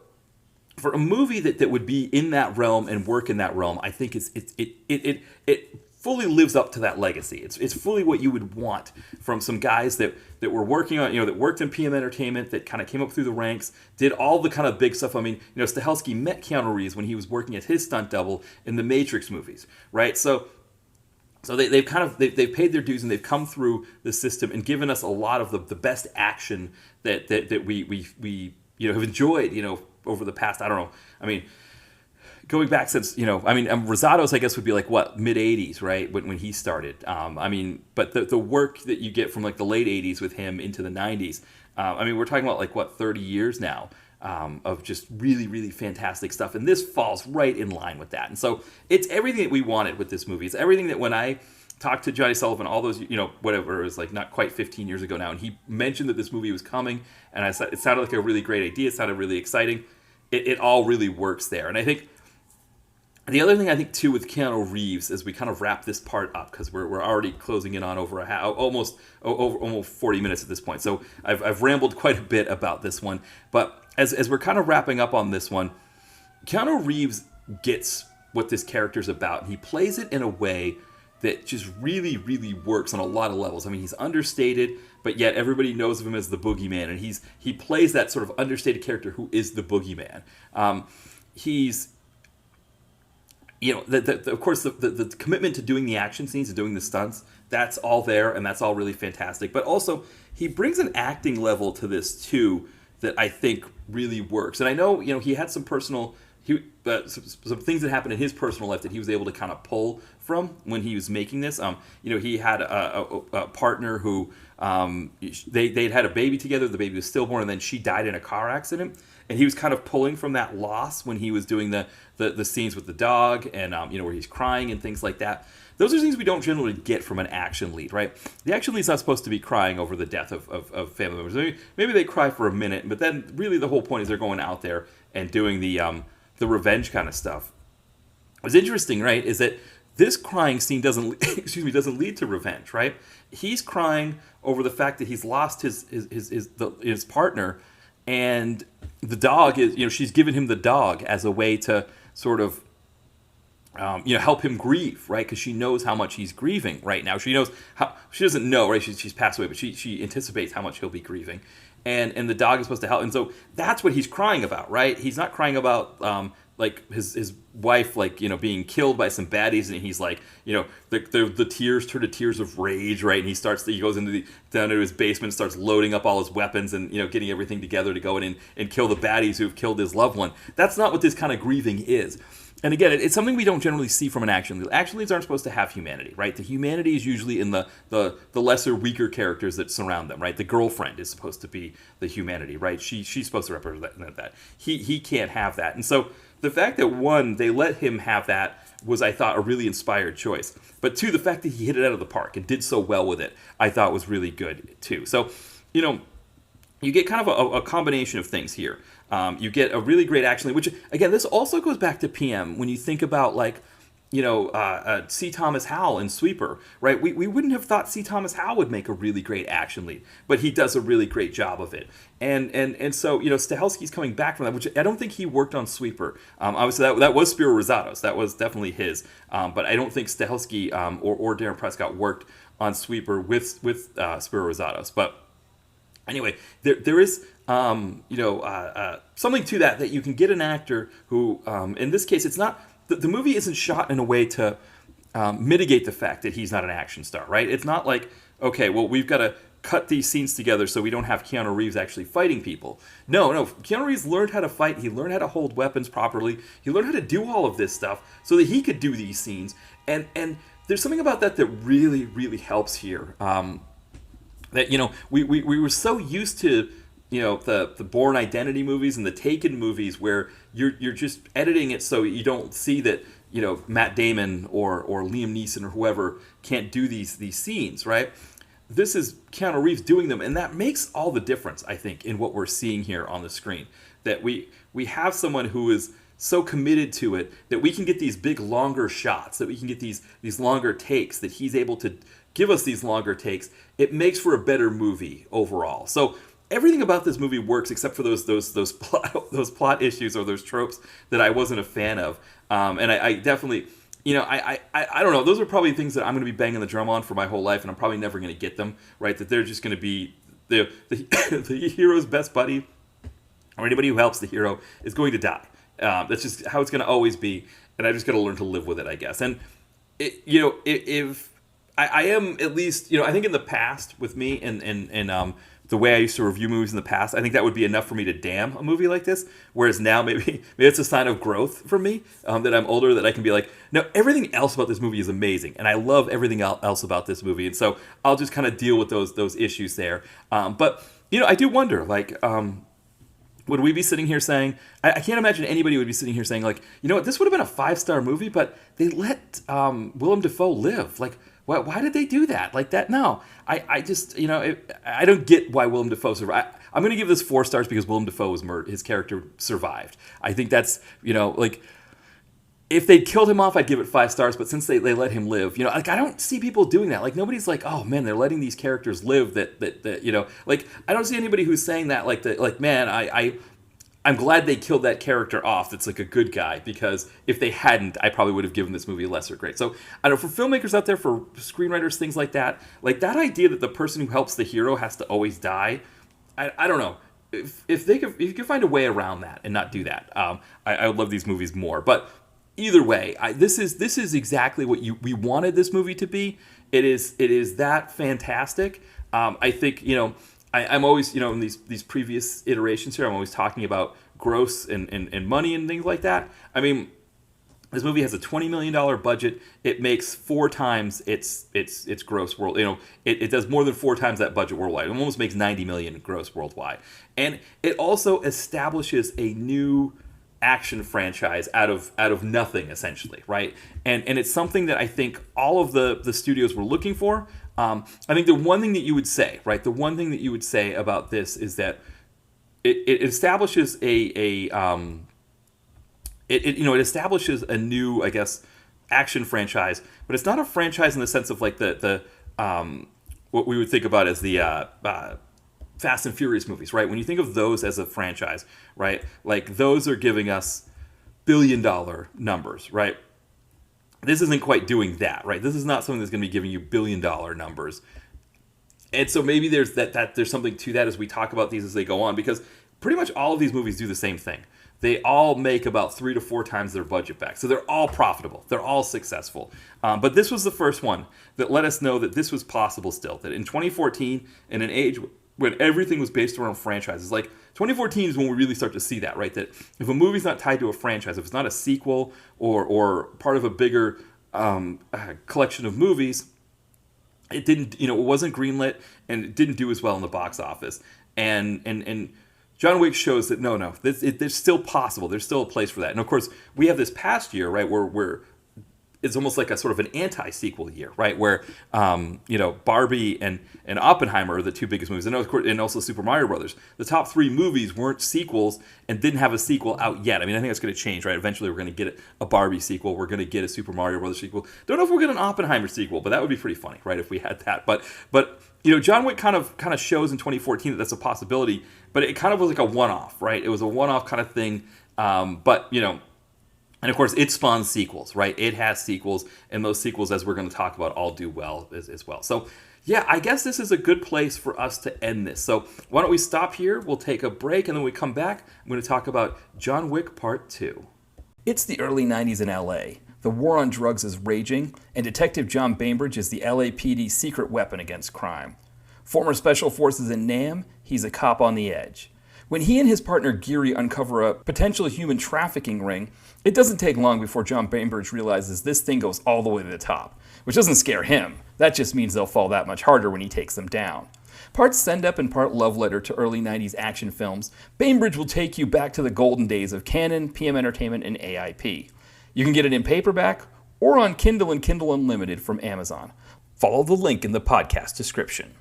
for a movie that would be in that realm and work in that realm, I think it fully lives up to that legacy. It's fully what you would want from some guys that were working on, that worked in PM Entertainment, that kind of came up through the ranks, did all the kind of big stuff. I mean, Stahelski met Keanu Reeves when he was working as his stunt double in the Matrix movies, right? So they've paid their dues, and they've come through the system and given us a lot of the best action that we have enjoyed, over the past, I don't know, I mean, going back since, Rosatos, I guess, would be like, what, mid-'80s, right, when he started. But the work that you get from like the late 80s with him into the 90s, we're talking about like, what, 30 years now of just really, really fantastic stuff. And this falls right in line with that. And so it's everything that we wanted with this movie. It's everything that when I talked to Johnny Sullivan all those, whatever, it was like not quite 15 years ago now, and he mentioned that this movie was coming, and I said it sounded like a really great idea. It sounded really exciting. It all really works there. And I think the other thing, I think, too, with Keanu Reeves, as we kind of wrap this part up, because we're already closing in on over almost 40 minutes at this point. So I've rambled quite a bit about this one. But as we're kind of wrapping up on this one, Keanu Reeves gets what this character's about. He plays it in a way that just really, really works on a lot of levels. I mean, he's understated, but yet everybody knows of him as the boogeyman, and he plays that sort of understated character who is the boogeyman. He's, of course, the commitment to doing the action scenes and doing the stunts, that's all there, and that's all really fantastic. But also, he brings an acting level to this, too, that I think really works. And I know, he had some personal... some things that happened in his personal life that he was able to kind of pull from when he was making this. He had a partner who they'd had a baby together. The baby was stillborn, and then she died in a car accident. And he was kind of pulling from that loss when he was doing the scenes with the dog, and where he's crying and things like that. Those are things we don't generally get from an action lead, right? The action lead's not supposed to be crying over the death of family members. Maybe they cry for a minute, but then really the whole point is they're going out there and doing the revenge kind of stuff. What's interesting, right, is that this crying scene doesn't lead to revenge, right? He's crying over the fact that he's lost his partner, and the dog is, she's given him the dog as a way to sort of help him grieve, right? Because she knows how much he's grieving right now. She doesn't know, right? She's passed away, but she anticipates how much he'll be grieving. And the dog is supposed to help. And so that's what he's crying about, right? He's not crying about like his wife, like, being killed by some baddies, and he's like, the tears turn to tears of rage, right? And he goes down into his basement, starts loading up all his weapons and, getting everything together to go in and kill the baddies who've killed his loved one. That's not what this kind of grieving is. And again, it's something we don't generally see from an action lead. Action leads aren't supposed to have humanity, right? The humanity is usually in the lesser, weaker characters that surround them, right? The girlfriend is supposed to be the humanity, right? She's supposed to represent that. He can't have that. And so the fact that, one, they let him have that was, I thought, a really inspired choice. But two, the fact that he hit it out of the park and did so well with it, I thought was really good too. So, you get kind of a combination of things here. You get a really great action lead, which, again, this also goes back to PM. When you think about, like, C. Thomas Howell in Sweeper, right? We wouldn't have thought C. Thomas Howell would make a really great action lead, but he does a really great job of it. And so, Stahelski's coming back from that, which I don't think he worked on Sweeper. Obviously, that was Spiro Rosado's. That was definitely his. But I don't think Stahelski or Darren Prescott worked on Sweeper with Spiro Rosado's. But anyway, there is something to that you can get an actor who, in this case, it's not the movie isn't shot in a way to mitigate the fact that he's not an action star, right? It's not like, okay, well, we've got to cut these scenes together so we don't have Keanu Reeves actually fighting people. No, Keanu Reeves learned how to fight. He learned how to hold weapons properly. He learned how to do all of this stuff so that he could do these scenes. And there's something about that really, really helps here. That we were so used to the Bourne Identity movies and the Taken movies where you're just editing it so you don't see that Matt Damon or Liam Neeson or whoever can't do these scenes, right? This is Keanu Reeves doing them, and that makes all the difference, I think, in what we're seeing here on the screen. That we have someone who is so committed to it that we can get these big, longer shots, that we can get these longer takes, that he's able to give us these longer takes. It makes for a better movie overall. So everything about this movie works except for those plot issues or those tropes that I wasn't a fan of. And I definitely, I don't know. Those are probably things that I'm going to be banging the drum on for my whole life, and I'm probably never going to get them, right? That they're just going to be the hero's best buddy, or anybody who helps the hero is going to die. That's just how it's going to always be, and I just got to learn to live with it, I guess. And if I am, at least, I think in the past with me and the way I used to review movies in the past, I think that would be enough for me to damn a movie like this. Whereas now maybe it's a sign of growth for me, that I'm older, that I can be like, no, everything else about this movie is amazing, and I love everything else about this movie, and so I'll just kind of deal with those issues there. But I do wonder, like, would we be sitting here saying, I can't imagine anybody would be sitting here saying, like, what, this would have been a 5-star movie, but they let Willem Dafoe live. Like, why did they do that? Like that? No, I just, I don't get why Willem Dafoe survived. I'm going to give this 4 stars because Willem Dafoe was murdered. His character survived. I think that's, like, if they'd killed him off, I'd give it 5 stars. But since they let him live, like, I don't see people doing that. Like, nobody's like, oh man, they're letting these characters live. That like, I don't see anybody who's saying that. Like, man, I'm glad they killed that character off. That's like a good guy, because if they hadn't, I probably would have given this movie a lesser grade. So I don't know, for filmmakers out there, for screenwriters, things like that idea that the person who helps the hero has to always die, I don't know. If you could find a way around that and not do that, I would love these movies more. But either way, this is exactly what we wanted this movie to be. It is that fantastic. I think I'm always, in these previous iterations here, I'm always talking about gross and money and things like that. I mean, this movie has a $20 million budget. It makes 4 times its gross world. It does more than 4 times that budget worldwide. It almost makes $90 million gross worldwide. And it also establishes a new action franchise out of nothing, essentially, right? And it's something that I think all of the studios were looking for. I think the one thing that you would say, right? The one thing that you would say about this is that it establishes it establishes a new, I guess, action franchise, but it's not a franchise in the sense of like the what we would think about as the Fast and Furious movies, right? When you think of those as a franchise, right? Like, those are giving us billion-dollar numbers, right? This isn't quite doing that, right? This is not something that's going to be giving you billion-dollar numbers. And so maybe there's there's something to that as we talk about these as they go on, because pretty much all of these movies do the same thing. They all make about 3 to 4 times their budget back. So they're all profitable. They're all successful. But this was the first one that let us know that this was possible still. That in 2014, in an age when everything was based around franchises, like 2014 is when we really start to see that, right? That if a movie's not tied to a franchise, if it's not a sequel or part of a bigger collection of movies, it didn't, it wasn't greenlit and it didn't do as well in the box office. And John Wick shows that no, there's still possible. There's still a place for that. And of course, we have this past year, right, where it's almost like a sort of an anti-sequel year, right? Where Barbie and Oppenheimer are the two biggest movies, and of course, and also Super Mario Brothers. The top three movies weren't sequels and didn't have a sequel out yet. I mean, I think that's going to change, right? Eventually, we're going to get a Barbie sequel. We're going to get a Super Mario Brothers sequel. Don't know if we'll get an Oppenheimer sequel, but that would be pretty funny, right? If we had that, but John Wick kind of shows in 2014 that that's a possibility, but it kind of was like a one-off, right? It was a one-off kind of thing, and of course, it spawns sequels, right? It has sequels, and those sequels, as we're going to talk about, all do well as well. So, yeah, I guess this is a good place for us to end this. So why don't we stop here? We'll take a break, and then when we come back, I'm going to talk about John Wick Part 2. It's the early 90s in L.A. The war on drugs is raging, and Detective John Bainbridge is the LAPD's secret weapon against crime. Former Special Forces in Nam, he's a cop on the edge. When he and his partner Geary uncover a potential human trafficking ring, it doesn't take long before John Bainbridge realizes this thing goes all the way to the top, which doesn't scare him. That just means they'll fall that much harder when he takes them down. Part send-up and part love letter to early 90s action films, Bainbridge will take you back to the golden days of Canon, PM Entertainment, and AIP. You can get it in paperback or on Kindle and Kindle Unlimited from Amazon. Follow the link in the podcast description.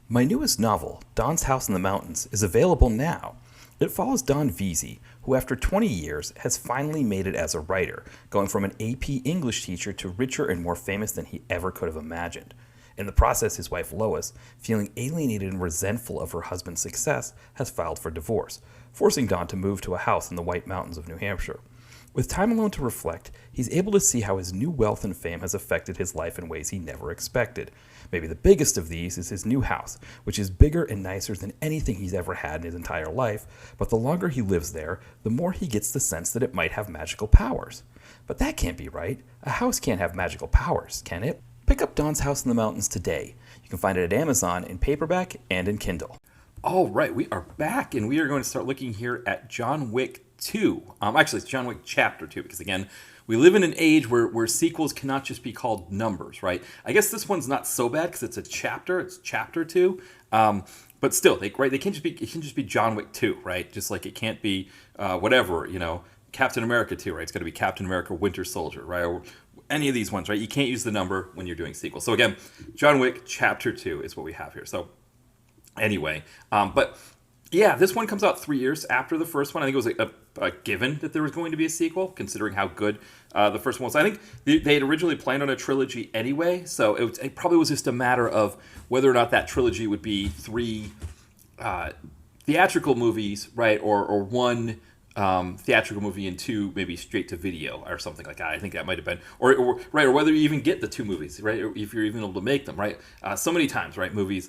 My newest novel, Don's House in the Mountains, is available now. It follows Don Veazey, who after 20 years has finally made it as a writer, going from an AP English teacher to richer and more famous than he ever could have imagined. In the process, his wife Lois, feeling alienated and resentful of her husband's success, has filed for divorce, forcing Don to move to a house in the White Mountains of New Hampshire. With time alone to reflect, he's able to see how his new wealth and fame has affected his life in ways he never expected. Maybe the biggest of these is his new house, which is bigger and nicer than anything he's ever had in his entire life, but the longer he lives there, the more he gets the sense that it might have magical powers. But that can't be right. A house can't have magical powers, can it? Pick up Don's House in the Mountains today. You can find it at Amazon in paperback and in Kindle. All right, we are back, and we are going to start looking here at John Wick 2. Actually, it's John Wick Chapter 2, because again, we live in an age where sequels cannot just be called numbers, right? I guess this one's not so bad because it's a chapter. It's Chapter 2. But still, it can't just be John Wick 2, right? Just like it can't be Captain America 2, right? It's got to be Captain America Winter Soldier, right? Or any of these ones, right? You can't use the number when you're doing sequels. So again, John Wick Chapter 2 is what we have here. So anyway, but yeah, this one comes out 3 years after the first one. I think it was a given that there was going to be a sequel, considering how good the first one was. I think they had originally planned on a trilogy anyway, so it probably was just a matter of whether or not that trilogy would be 3 theatrical movies, right, or one theatrical movie and 2 maybe straight to video or something like that. I think that might have been, or whether you even get the 2 movies, right, or if you're even able to make them, right. So many times, right, movies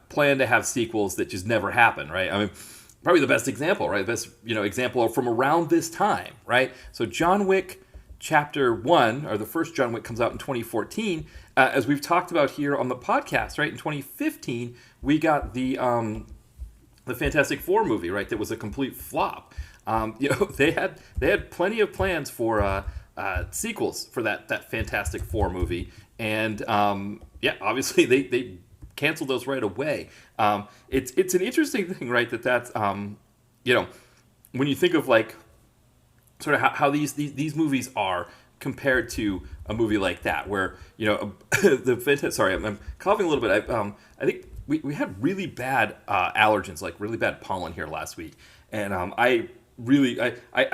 plan to have sequels that just never happen, right. I mean, probably the best example, right, the best example from around this time, right. So John Wick Chapter 1, or the first John Wick, comes out in 2014. As we've talked about here on the podcast, right, in 2015 we got the Fantastic Four movie, right, that was a complete flop. They had plenty of plans for sequels for that Fantastic Four movie, and obviously they canceled those right away. It's an interesting thing, right? That's when you think of like sort of how these movies are compared to a movie like that, where Sorry, I'm coughing a little bit. I think we had really bad allergens, like really bad pollen here last week, and I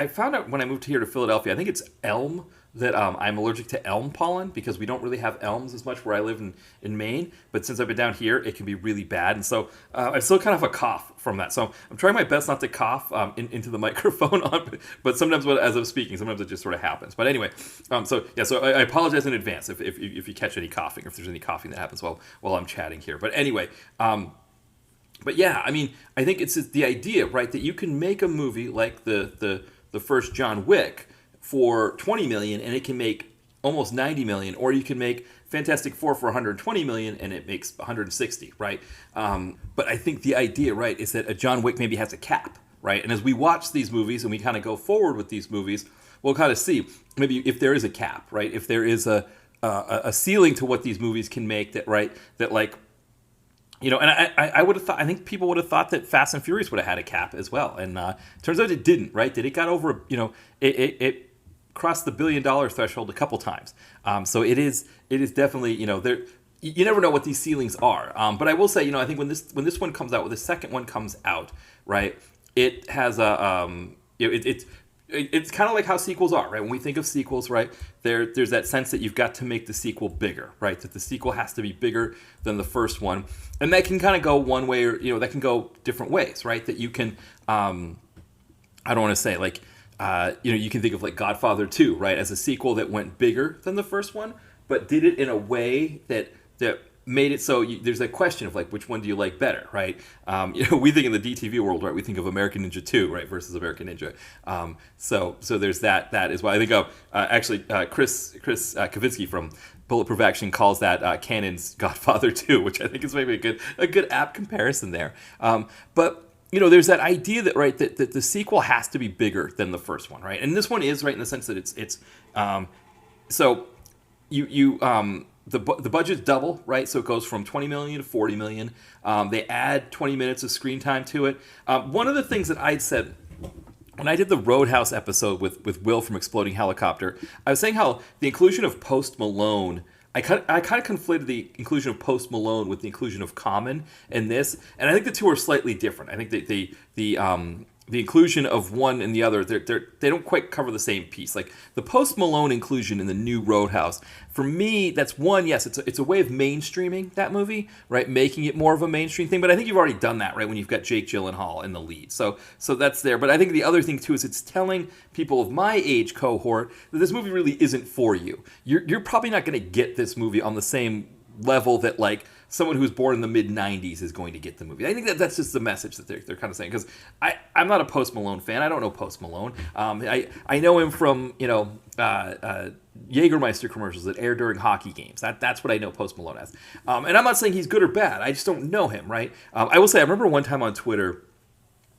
found out when I moved here to Philadelphia, I think it's elm that I'm allergic to elm pollen, because we don't really have elms as much where I live in Maine. But since I've been down here, it can be really bad. And so I still kind of have a cough from that. So I'm trying my best not to cough into the microphone, but sometimes as I'm speaking, sometimes it just sort of happens. But anyway, so I apologize in advance if you catch any coughing, or if there's any coughing that happens while I'm chatting here. But anyway, but yeah, I mean, I think it's the idea, right, that you can make a movie like the first John Wick for $20 million, and it can make almost $90 million, or you can make Fantastic Four for 120 million and it makes 160, right? But I think the idea, right, is that a John Wick maybe has a cap, right? And as we watch these movies and we kind of go forward with these movies, we'll kind of see maybe if there is a cap, right? If there is a ceiling to what these movies can make, that right, that like, you know, and I would have thought, I think people would have thought that Fast and Furious would have had a cap as well, and turns out it didn't, right? That it got over, you know, it crossed the $1 billion threshold a couple times. So it is definitely, you know, there. You never know what these ceilings are. But I will say, you know, I think when this one comes out, when the second one comes out, right, it has a you know, it's kind of like how sequels are, right? When we think of sequels, right, there's that sense that you've got to make the sequel bigger, right? That the sequel has to be bigger than the first one, and that can kind of go one way, or you know, that can go different ways, right? That you can, I don't want to say like, you know, you can think of like Godfather 2, right, as a sequel that went bigger than the first one, but did it in a way that made it so there's that question of like, which one do you like better, right? You know, we think in the DTV world, right, we think of American Ninja 2, right, versus American Ninja. So there's that as well. I think actually Chris Kavinsky from Bulletproof Action calls that Canon's Godfather 2, which I think is maybe a good apt comparison there. But you know, there's that idea that right that the sequel has to be bigger than the first one, right? And this one is, right, in the sense that it's so the budget's double, right? So it goes from 20 million to 40 million. They add 20 minutes of screen time to it. One of the things that I'd said when I did the Roadhouse episode with Will from Exploding Helicopter, I was saying how the inclusion of Post Malone, I kind of conflated the inclusion of Post Malone with the inclusion of Common in this, and I think the two are slightly different. I think that the inclusion of one and the other, they don't quite cover the same piece. Like the Post Malone inclusion in the new Roadhouse, for me, that's one, yes, it's a way of mainstreaming that movie, right? Making it more of a mainstream thing. But I think you've already done that, right? When you've got Jake Gyllenhaal in the lead. So that's there. But I think the other thing too is it's telling people of my age cohort that this movie really isn't for you. You're probably not going to get this movie on the same level that like someone who was born in the mid-90s is going to get the movie. I think that's just the message that they're kind of saying, because I'm not a Post Malone fan. I don't know Post Malone. I know him from, you know, Jägermeister commercials that air during hockey games. That's what I know Post Malone as. And I'm not saying he's good or bad. I just don't know him, right? I will say, I remember one time on Twitter,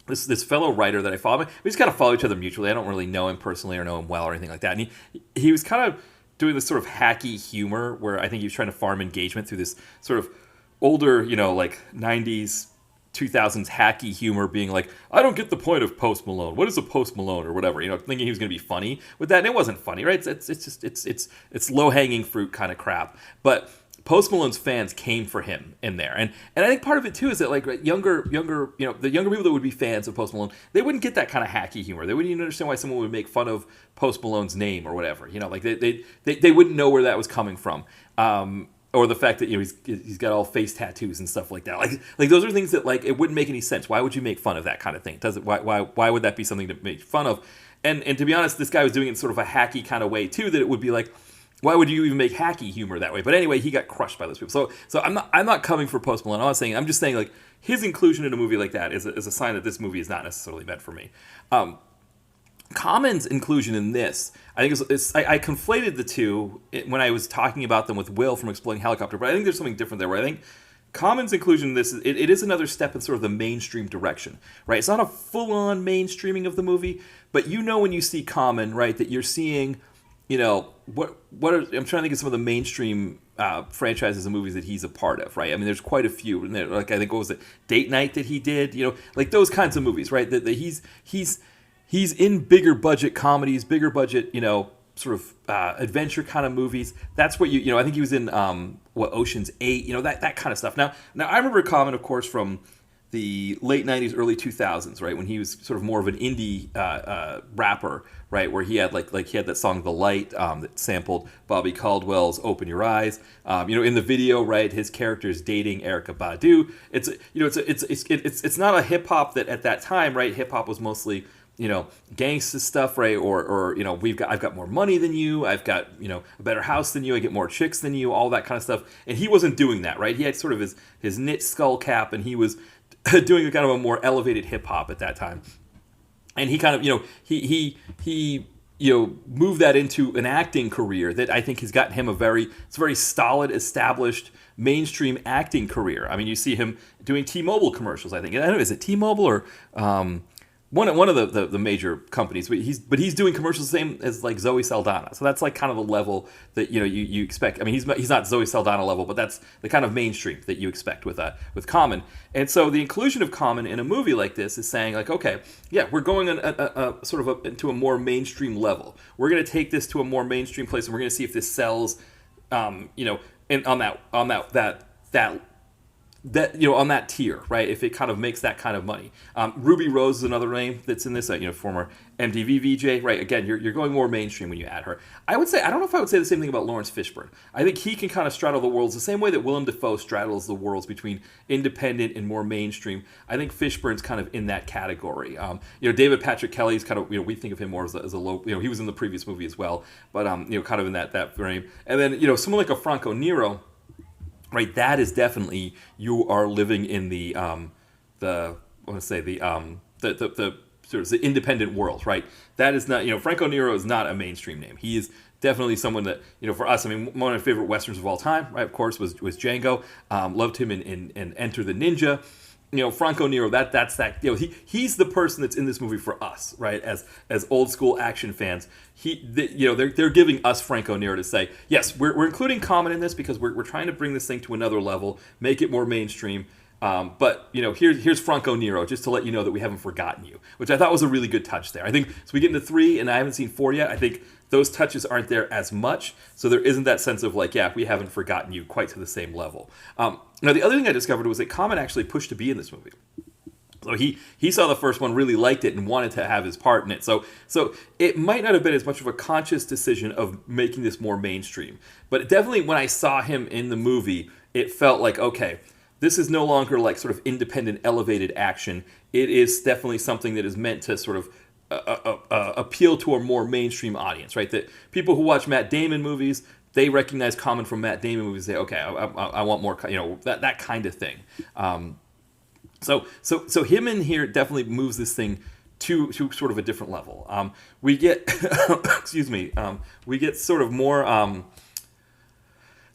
this fellow writer that I follow, we just kind of follow each other mutually. I don't really know him personally or know him well or anything like that. And he was kind of doing this sort of hacky humor where I think he was trying to farm engagement through this sort of older, you know, like 90s, 2000s hacky humor, being like, I don't get the point of Post Malone. What is a Post Malone or whatever? You know, thinking he was going to be funny with that, and it wasn't funny, right? It's low hanging fruit kind of crap. But Post Malone's fans came for him in there, and I think part of it too is that like younger, you know, the younger people that would be fans of Post Malone, they wouldn't get that kind of hacky humor. They wouldn't even understand why someone would make fun of Post Malone's name or whatever. You know, like they wouldn't know where that was coming from. Or the fact that, you know, he's got all face tattoos and stuff like that. Like those are things that like it wouldn't make any sense. Why would you make fun of that kind of thing? Why would that be something to make fun of? And to be honest, this guy was doing it in sort of a hacky kind of way too, that it would be like, why would you even make hacky humor that way? But anyway, he got crushed by those people. So I'm not coming for Post Malone. I'm just saying like his inclusion in a movie like that is a sign that this movie is not necessarily meant for me. Common's inclusion in this, I think I conflated the two when I was talking about them with Will from Exploding Helicopter, but I think there's something different there, where I think Common's inclusion in this, it is another step in sort of the mainstream direction, right? It's not a full-on mainstreaming of the movie, but you know when you see Common, right, that you're seeing, you know, I'm trying to think of some of the mainstream franchises and movies that he's a part of, right? I mean, there's quite a few, and like I think what was it, Date Night that he did, you know, like those kinds of movies, right? That he's in bigger budget comedies, bigger budget, you know, sort of adventure kind of movies. That's what you know. I think he was in Ocean's 8, you know, that kind of stuff. Now I remember Common, of course, from the late 90s, early 2000s, right, when he was sort of more of an indie rapper, right, where he had like he had that song The Light that sampled Bobby Caldwell's Open Your Eyes. You know, in the video, right, his character is dating Erykah Badu. It's not a hip hop that at that time, right, hip hop was mostly, you know, gangsta stuff, right? Or you know, I've got more money than you, I've got, you know, a better house than you, I get more chicks than you, all that kind of stuff. And he wasn't doing that, right? He had sort of his knit skull cap, and he was doing a kind of a more elevated hip hop at that time. And he kind of, you know, he move that into an acting career that I think has gotten him it's a very solid, established mainstream acting career. I mean, you see him doing T-Mobile commercials. I think I don't know, is it T-Mobile or one of the major companies? But he's doing commercials the same as like Zoe Saldana. So that's like kind of the level that you expect. I mean, he's not Zoe Saldana level, but that's the kind of mainstream that you expect with Common. And so the inclusion of Common in a movie like this is saying like, okay, yeah, we're going into a more mainstream level. We're going to take this to a more mainstream place, and we're going to see if this sells, and on that tier, right? If it kind of makes that kind of money. Ruby Rose is another name that's in this, former MTV VJ, right? Again, you're going more mainstream when you add her. I don't know if I would say the same thing about Lawrence Fishburne. I think he can kind of straddle the worlds the same way that Willem Dafoe straddles the worlds between independent and more mainstream. I think Fishburne's kind of in that category. David Patrick Kelly's kind of, we think of him more as a low, he was in the previous movie as well, but, kind of in that frame. And then, someone like a Franco Nero, right, that is definitely, you are living in the sort of the independent world, right? That is not, Franco Nero is not a mainstream name. He is definitely someone that, for us, I mean, one of my favorite westerns of all time, right, of course, was Django. Loved him in Enter the Ninja. Franco Nero, that's that. He's the person that's in this movie for us, right? As old school action fans, they're giving us Franco Nero to say, yes, we're including Common in this because we're trying to bring this thing to another level, make it more mainstream. But here's Franco Nero, just to let you know that we haven't forgotten you, which I thought was a really good touch there. I think so. We get into 3, and I haven't seen 4 yet. I think those touches aren't there as much, so there isn't that sense of like, yeah, we haven't forgotten you quite to the same level. Now, the other thing I discovered was that Common actually pushed to be in this movie. So he saw the first one, really liked it, and wanted to have his part in it. So it might not have been as much of a conscious decision of making this more mainstream, but definitely when I saw him in the movie, it felt like, okay, this is no longer like sort of independent, elevated action. It is definitely something that is meant to sort of appeal to a more mainstream audience, right? That people who watch Matt Damon movies, they recognize Common from Matt Damon movies. Say, okay, I want more, that kind of thing. So him in here definitely moves this thing to sort of a different level. We get, excuse me, we get sort of more.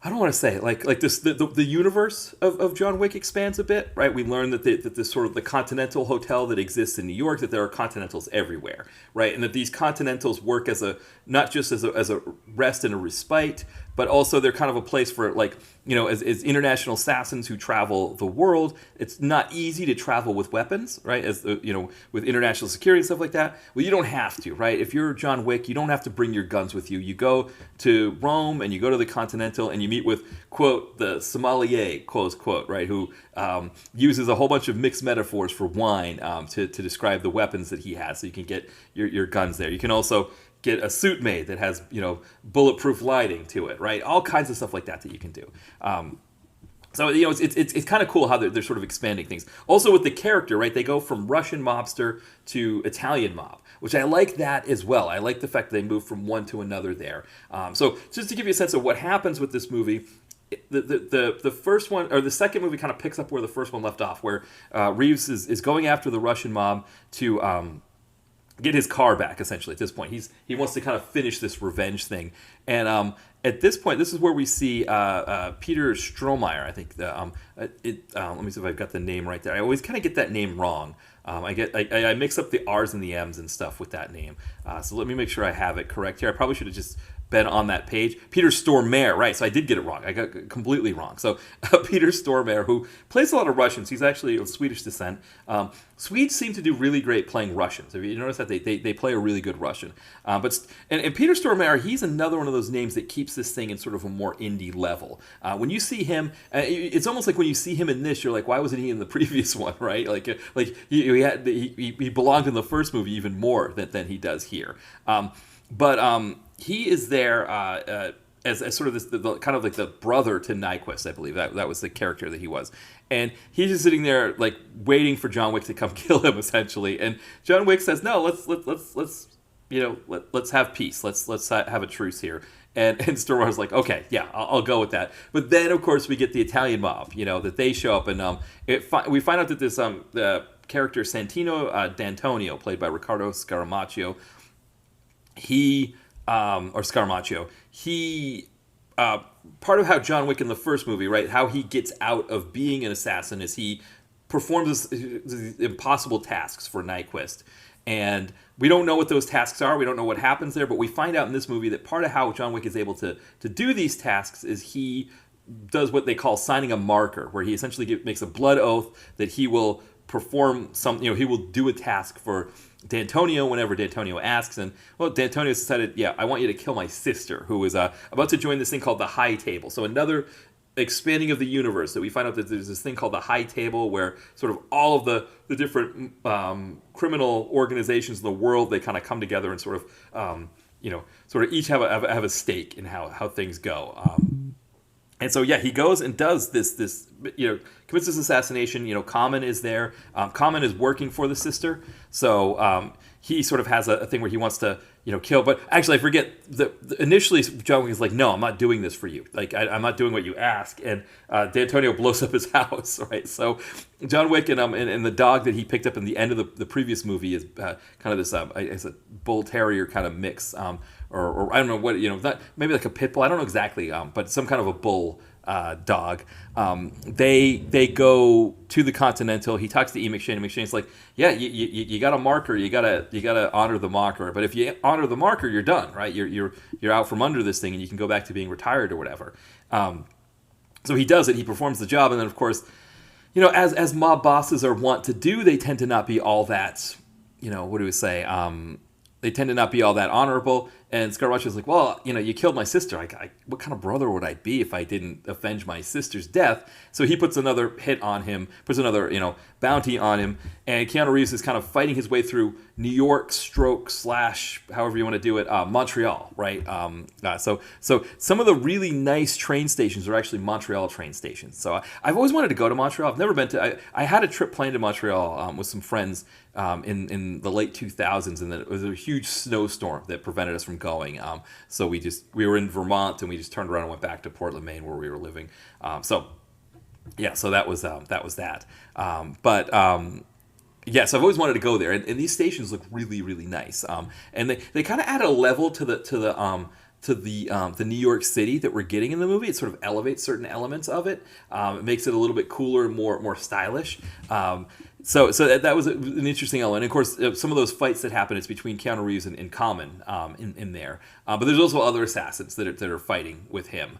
I don't want to say it, like this the universe of John Wick expands a bit, right? We learn that this sort of the Continental Hotel that exists in New York, that there are Continentals everywhere, right? And that these Continentals work as not just as a rest and a respite, but also they're kind of a place for as international assassins who travel the world. It's not easy to travel with weapons, right? With international security and stuff like that. Well, you don't have to, right? If you're John Wick, you don't have to bring your guns with you. You go to Rome and you go to the Continental and you meet with, quote, the sommelier, close quote, right? Who uses a whole bunch of mixed metaphors for wine to describe the weapons that he has, so you can get your guns there. You can also get a suit made that has, bulletproof lighting to it, right? All kinds of stuff like that you can do. So it's kind of cool how they're sort of expanding things. Also with the character, right? They go from Russian mobster to Italian mob, which I like that as well. I like the fact that they move from one to another there. So just to give you a sense of what happens with this movie, the first one, or the second movie, kind of picks up where the first one left off, where Reeves is going after the Russian mob to get his car back. Essentially, at this point, he wants to kind of finish this revenge thing, and at this point, this is where we see Peter Strohmeyer. I think let me see if I've got the name right there. I always kind of get that name wrong. I mix up the R's and the M's and stuff with that name. So let me make sure I have it correct here. I probably should have just been on that page. Peter Stormare, right? So I did get it wrong. I got it completely wrong. So Peter Stormare, who plays a lot of Russians. He's actually of Swedish descent. Swedes seem to do really great playing Russians. If you notice that they play a really good Russian. But Peter Stormare, he's another one of those names that keeps this thing in sort of a more indie level. When you see him, it's almost like when you see him in this, you're like, why wasn't he in the previous one, right? Like he belonged in the first movie even more than he does here. But he is there as sort of this the kind of like the brother to Nyquist, I believe that was the character that he was, and he's just sitting there like waiting for John Wick to come kill him essentially. And John Wick says, "No, let's have peace. Let's have a truce here." And Stormar's like, "Okay, yeah, I'll go with that." But then of course we get the Italian mob, that they show up, and we find out that this the character Santino D'Antonio, played by Riccardo Scaramaccio, he or Scarmaccio, he part of how John Wick in the first movie, right? How he gets out of being an assassin is he performs these impossible tasks for Nyquist. And we don't know what those tasks are. We don't know what happens there, but we find out in this movie that part of how John Wick is able to do these tasks is he does what they call signing a marker, where he essentially makes a blood oath that he will perform some, he will do a task for D'Antonio whenever D'Antonio asks. And, well, D'Antonio decided, yeah, I want you to kill my sister, who is about to join this thing called the High Table. So another expanding of the universe, that we find out that there's this thing called the High Table, where sort of all of the different criminal organizations in the world, they kind of come together and sort of each have a stake in how things go. And so, yeah, he goes and does this commits this assassination. Common is there. Common is working for the sister. So he sort of has a thing where he wants to, kill. But actually, I forget, initially John Wick is like, no, I'm not doing this for you. Like, I'm not doing what you ask. And D'Antonio blows up his house, right? So John Wick and the dog that he picked up in the end of the previous movie is kind of this, it's a bull terrier kind of mix. Or I don't know what, not, maybe like a pit bull. I don't know exactly, but some kind of a bull dog. They go to the Continental. He talks to E. McShane. And McShane's like, yeah, you got a marker. You gotta honor the marker. But if you honor the marker, you're done, right? You're out from under this thing, and you can go back to being retired or whatever. So he does it. He performs the job, and then of course, as mob bosses are wont to do, they tend to not be all that. What do we say? They tend to not be all that honorable. And Scarpaccio's like, well, you killed my sister. What kind of brother would I be if I didn't avenge my sister's death? So he puts another hit on him, puts another, bounty on him. And Keanu Reeves is kind of fighting his way through New York / however you want to do it, Montreal, right? So some of the really nice train stations are actually Montreal train stations. So I've always wanted to go to Montreal. I've never been to. I had a trip planned to Montreal with some friends in the late 2000s, and then it was a huge snowstorm that prevented us from going. So we were in Vermont, and we just turned around and went back to Portland, Maine, where we were living. So that was that. So I've always wanted to go there, and these stations look really, really nice. And they kind of add a level to the New York City that we're getting in the movie. It sort of elevates certain elements of it. It makes it a little bit cooler and more stylish. So that was an interesting element. And of course, some of those fights that happen, it's between Keanu Reeves and Common in there. But there's also other assassins that are fighting with him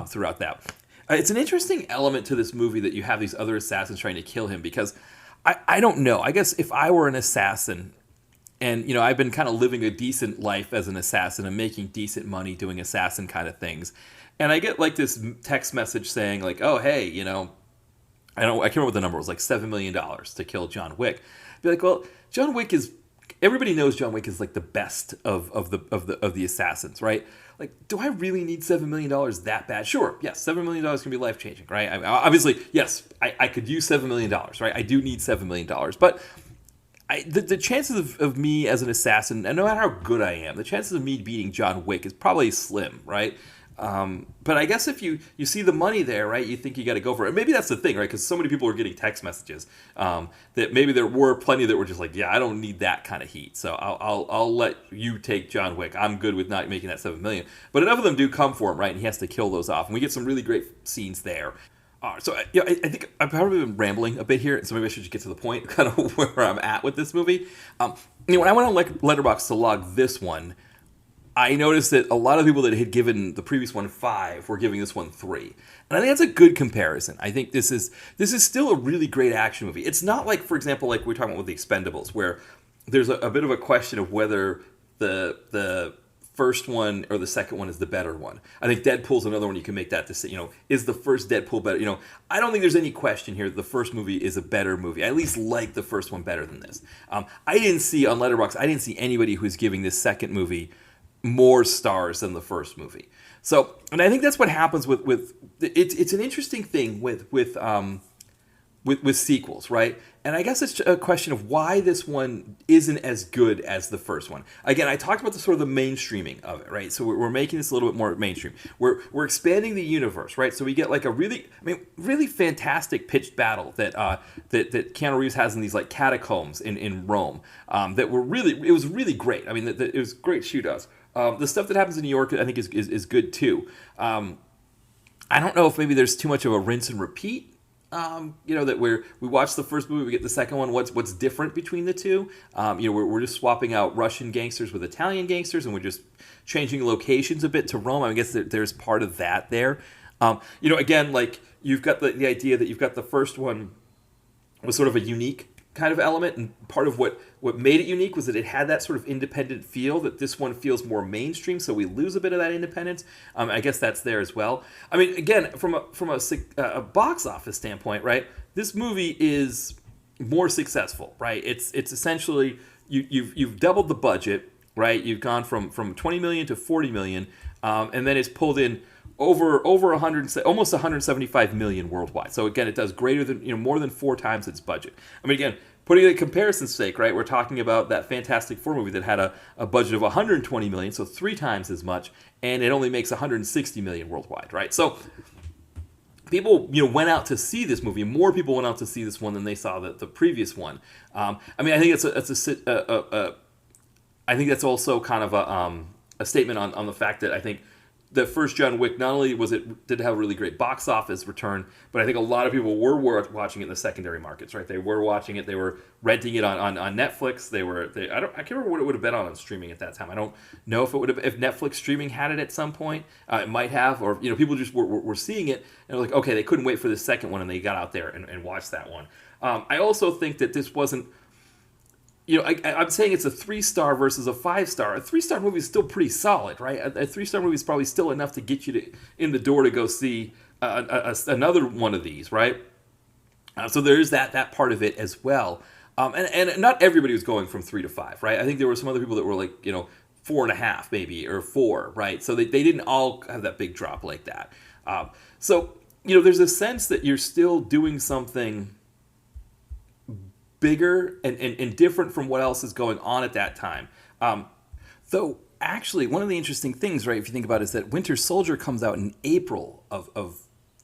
throughout that. It's an interesting element to this movie that you have these other assassins trying to kill him, because I don't know. I guess if I were an assassin, and I've been kind of living a decent life as an assassin and making decent money doing assassin kind of things, and I get like this text message saying like, oh hey, I can't remember what the number was, like $7 million to kill John Wick. Be like, well, John Wick is. Everybody knows John Wick is like the best of the assassins, right? Like, do I really need $7 million that bad? Sure, yes, $7 million can be life changing, right? I mean, obviously, yes, I could use $7 million, right? I do need $7 million, but the chances of me as an assassin, and no matter how good I am, the chances of me beating John Wick is probably slim, right? But I guess if you see the money there, right, you think you got to go for it. Maybe that's the thing, right? Because so many people are getting text messages that maybe there were plenty that were just like, yeah, I don't need that kind of heat, so I'll let you take John Wick. I'm good with not making that $7 million. But enough of them do come for him, right? And he has to kill those off, and we get some really great scenes there. So I think I've probably been rambling a bit here, so maybe I should just get to the point, kind of where I'm at with this movie. When I went on Letterboxd to log this one, I noticed that a lot of people that had given the previous one 5 were giving this one 3. And I think that's a good comparison. I think this is still a really great action movie. It's not like, for example, like we're talking about with The Expendables, where there's a bit of a question of whether the first one or the second one is the better one. I think Deadpool's another one you can make that decision. Is the first Deadpool better? I don't think there's any question here that the first movie is a better movie. I at least like the first one better than this. I didn't see on Letterboxd, I didn't see anybody who's giving this second movie more stars than the first movie. So, and I think that's what happens with it's an interesting thing with with sequels, right? And I guess it's a question of why this one isn't as good as the first one. Again, I talked about the sort of the mainstreaming of it, right? So we're making this a little bit more mainstream. We're expanding the universe, right? So we get like a really fantastic pitched battle that Keanu Reeves has in these like catacombs in Rome. It was really great. I mean, it was great shootouts. The stuff that happens in New York, I think, is good too. I don't know if maybe there's too much of a rinse and repeat. That we watch the first movie, we get the second one. What's different between the two? We're just swapping out Russian gangsters with Italian gangsters, and we're just changing locations a bit to Rome. I guess there's part of that there. Again, like you've got the idea that you've got the first one was sort of a unique kind of element, and part of what made it unique was that it had that sort of independent feel that this one feels more mainstream, so we lose a bit of that independence. I guess that's there as well. I mean, again, from a box office standpoint, right, this movie is more successful, right? It's essentially you've doubled the budget, right? You've gone from 20 million to 40 million, and then it's pulled in over 100, almost 175 million worldwide. So again, it does greater than more than 4 times its budget. I mean, again, putting it in comparison's sake, right? We're talking about that Fantastic Four movie that had a budget of 120 million, so 3 times as much, and it only makes 160 million worldwide, right? So people went out to see this movie. More people went out to see this one than they saw the previous one. I think I think that's also kind of a statement on the fact that I think the first John Wick, not only did it have a really great box office return, but I think a lot of people were watching it in the secondary markets, right? They were watching it, they were renting it on Netflix. I can't remember what it would have been on streaming at that time. I don't know if if Netflix streaming had it at some point. It might have, or people just were seeing it and were like, okay, they couldn't wait for the second one, and they got out there and watched that one. I also think that this wasn't. I'm saying it's a 3-star versus a 5-star. A 3-star movie is still pretty solid, right? A 3-star movie is probably still enough to get you in the door to go see another one of these, right? So there is that part of it as well. And not everybody was going from 3 to 5, right? I think there were some other people that were like, 4.5 maybe, or 4, right? So they didn't all have that big drop like that. So there's a sense that you're still doing something bigger and different from what else is going on at that time. Though, actually, one of the interesting things, right, if you think about it, is that Winter Soldier comes out in April of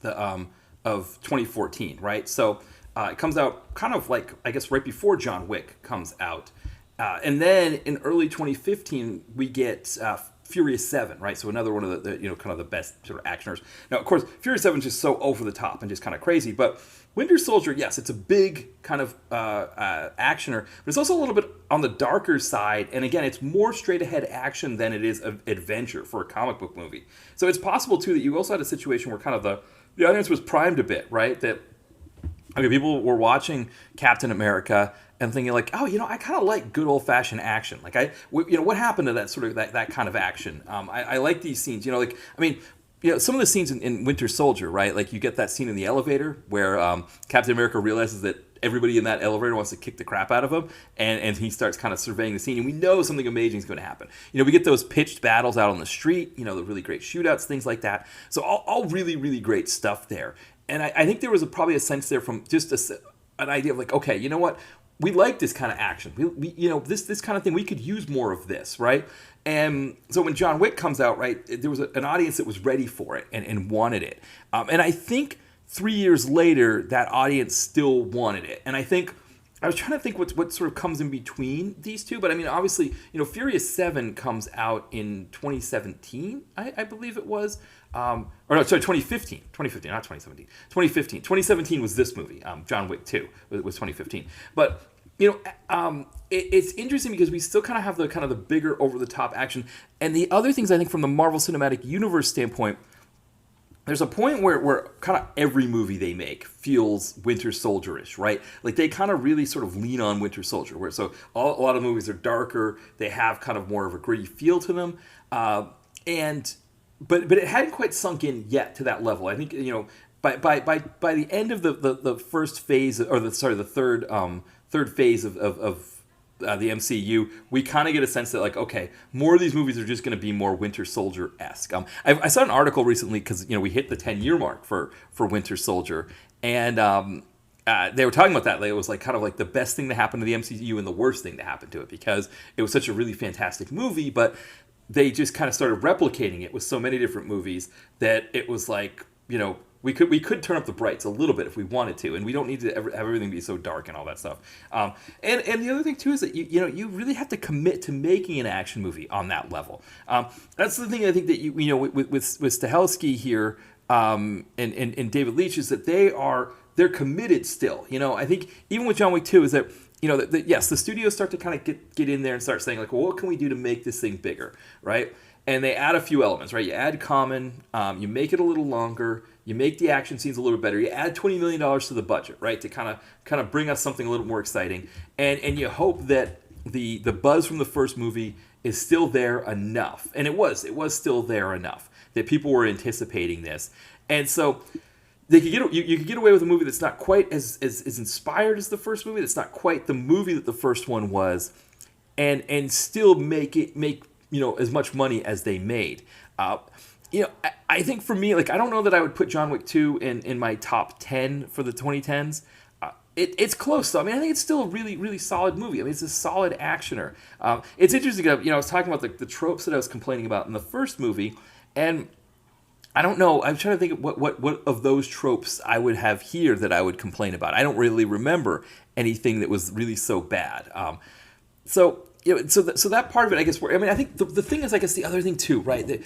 2014, right? So it comes out kind of like, I guess, right before John Wick comes out. And then in early 2015, we get Furious 7, right? So another one of the kind of the best sort of actioners. Now, of course, Furious 7 is just so over the top and just kind of crazy, but Winter Soldier, yes, it's a big kind of actioner, but it's also a little bit on the darker side. And again, it's more straight-ahead action than it is adventure for a comic book movie. So it's possible, too, that you also had a situation where kind of the audience was primed a bit, right? That people were watching Captain America and thinking like, oh, I kind of like good old-fashioned action. Like, what happened to that sort of that kind of action? I like these scenes. Some of the scenes in Winter Soldier, right? Like you get that scene in the elevator where Captain America realizes that everybody in that elevator wants to kick the crap out of him, and he starts kind of surveying the scene, and we know something amazing is going to happen. We get those pitched battles out on the street, the really great shootouts, things like that. So all really, really great stuff there. And I think there was probably a sense there from just an idea of like, okay, you know what? We like this kind of action. We this kind of thing. We could use more of this, right? And so when John Wick comes out, right, there was an audience that was ready for it and wanted it. And I think 3 years later, that audience still wanted it. And I was trying to think what sort of comes in between these two. But I mean, obviously, Furious 7 comes out in 2017, I believe it was. 2015. 2015, not 2017. 2015. 2017 was this movie, John Wick 2, was 2015. But it's interesting because we still kind of have the bigger over-the-top action. And the other things, I think, from the Marvel Cinematic Universe standpoint, there's a point where kind of every movie they make feels Winter Soldier-ish, right? Like they kind of really sort of lean on Winter Soldier, a lot of movies are darker, they have kind of more of a gritty feel to them, but it hadn't quite sunk in yet to that level. I think by the end of the first phase, or the third phase of the MCU, we kind of get a sense that like, okay, more of these movies are just going to be more Winter Soldier-esque. I saw an article recently because we hit the 10-year mark for Winter Soldier, and they were talking about that. Like, it was like kind of like the best thing to happen to the MCU and the worst thing to happen to it, because it was such a really fantastic movie, but they just kind of started replicating it with so many different movies that it was like, we could turn up the brights a little bit if we wanted to, and we don't need to have everything be so dark and all that stuff. And the other thing too is that you really have to commit to making an action movie on that level. That's the thing I think that with Stahelski here, and David Leitch, is that they're committed still. I think even with John Wick 2 is that yes, the studios start to kind of get in there and start saying like, well, what can we do to make this thing bigger, right? And they add a few elements, right? You add Common, you make it a little longer, you make the action scenes a little better, you add $20 million to the budget, right, to kind of bring us something a little more exciting, and you hope that the buzz from the first movie is still there enough, and it was still there enough that people were anticipating this, and so you could get away with a movie that's not quite as inspired as the first movie, that's not quite the movie that the first one was, and still make as much money as they made. I think for me, like, I don't know that I would put John Wick 2 in my top 10 for the 2010s. It's close, though. I mean, I think it's still a really, really solid movie. I mean, it's a solid actioner. It's interesting, I was talking about the tropes that I was complaining about in the first movie, and I don't know. I'm trying to think of what of those tropes I would have here that I would complain about. I don't really remember anything that was really so bad. So that part of it, I guess. I think the thing is, I guess the other thing too, right?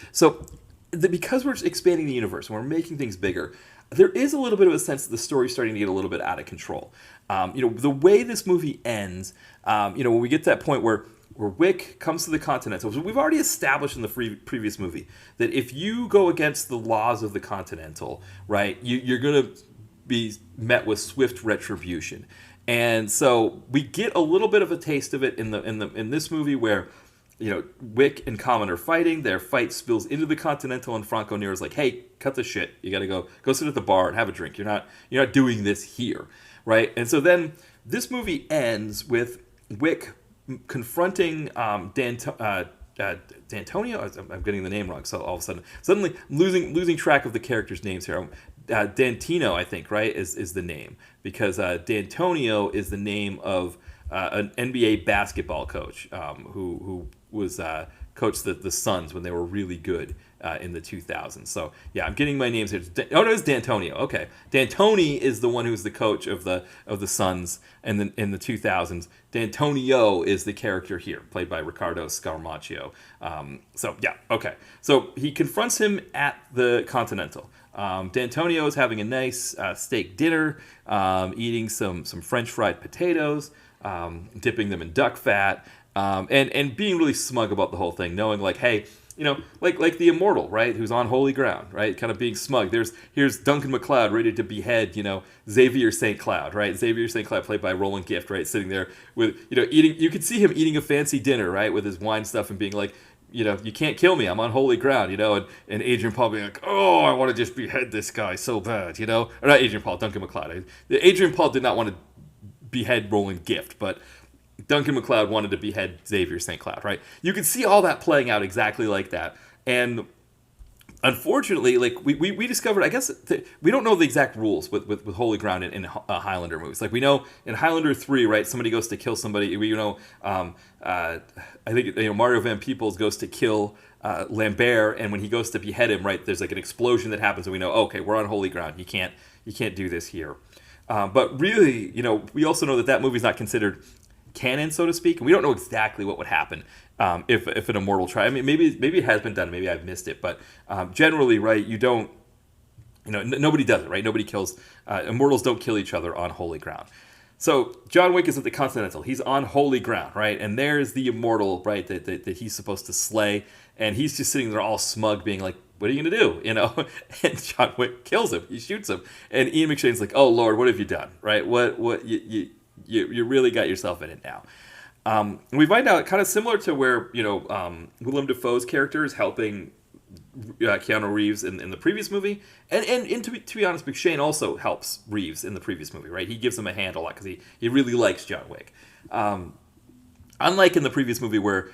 Because we're expanding the universe and we're making things bigger, there is a little bit of a sense that the story's starting to get a little bit out of control. The way this movie ends, when we get to that point where Wick comes to the Continental, so we've already established in the previous movie that if you go against the laws of the Continental, right, you're going to be met with swift retribution. And so we get a little bit of a taste of it in this movie where, Wick and Common are fighting. Their fight spills into the Continental, and Franco Nero's like, "Hey, cut the shit. You got to go sit at the bar and have a drink. You're not doing this here, right?" And so then this movie ends with Wick confronting D'Antonio. I'm getting the name wrong, so all of a suddenly losing track of the characters' names here. Dantino, I think, right, is the name, because D'Antonio is the name of an NBA basketball coach who was coached the Suns when they were really good in the 2000s. So yeah, I'm getting my names here. No, it's D'Antonio. Okay, D'Antoni is the one who's the coach of the Suns in the 2000s. D'Antonio is the character here, played by Riccardo Scaramaccio. So yeah, okay. So he confronts him at the Continental. D'Antonio is having a nice steak dinner, eating some French fried potatoes, dipping them in duck fat, and being really smug about the whole thing, knowing like, hey, like the immortal, right, who's on holy ground, right, kind of being smug. Here's Duncan MacLeod ready to behead, Xavier St. Cloud, right, Xavier St. Cloud played by Roland Gift, right, sitting there with, eating. You could see him eating a fancy dinner, right, with his wine stuff and being like, you can't kill me. I'm on holy ground, and Adrian Paul being like, oh, I want to just behead this guy so bad, or not Adrian Paul, Duncan MacLeod. Adrian Paul did not want to behead Roland Gift, but Duncan MacLeod wanted to behead Xavier St. Cloud, right? You can see all that playing out exactly like that. And unfortunately, like we discovered, I guess we don't know the exact rules with Holy Ground in Highlander movies. Like we know in Highlander 3, right? Somebody goes to kill somebody. I think Mario Van Peebles goes to kill Lambert, and when he goes to behead him, right? There's like an explosion that happens, and we know, okay, we're on holy ground. You can't do this here. But really, we also know that movie's not considered canon, so to speak, and we don't know exactly what would happen if an immortal tried. I mean, maybe it has been done, maybe I've missed it, but generally, right, you don't, nobody does it, right? Nobody kills, immortals don't kill each other on holy ground. So John Wick is at the Continental. He's on holy ground, right? And there's the immortal, right, that he's supposed to slay, and he's just sitting there all smug, being like, what are you going to do, And John Wick kills him. He shoots him. And Ian McShane's like, oh, Lord, what have you done, right? What you really got yourself in it now. And we find out kind of similar to where, Willem Dafoe's character is helping Keanu Reeves in the previous movie. And to be honest, McShane also helps Reeves in the previous movie, right? He gives him a hand a lot because he really likes John Wick. Unlike in the previous movie where,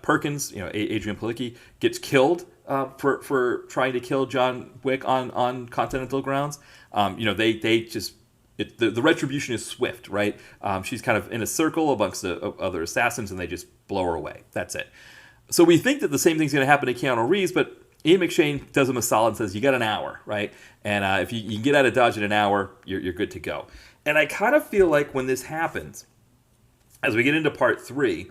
Perkins, Adrian Palicki, gets killed for trying to kill John Wick on continental grounds. They just the retribution is swift, right? She's kind of in a circle amongst the other assassins, and they just blow her away. That's it. So we think that the same thing's going to happen to Keanu Reeves, but Ian McShane does him a solid and says, you got an hour, right? And if you can get out of Dodge in an hour, you're good to go. And I kind of feel like when this happens, as we get into part 3,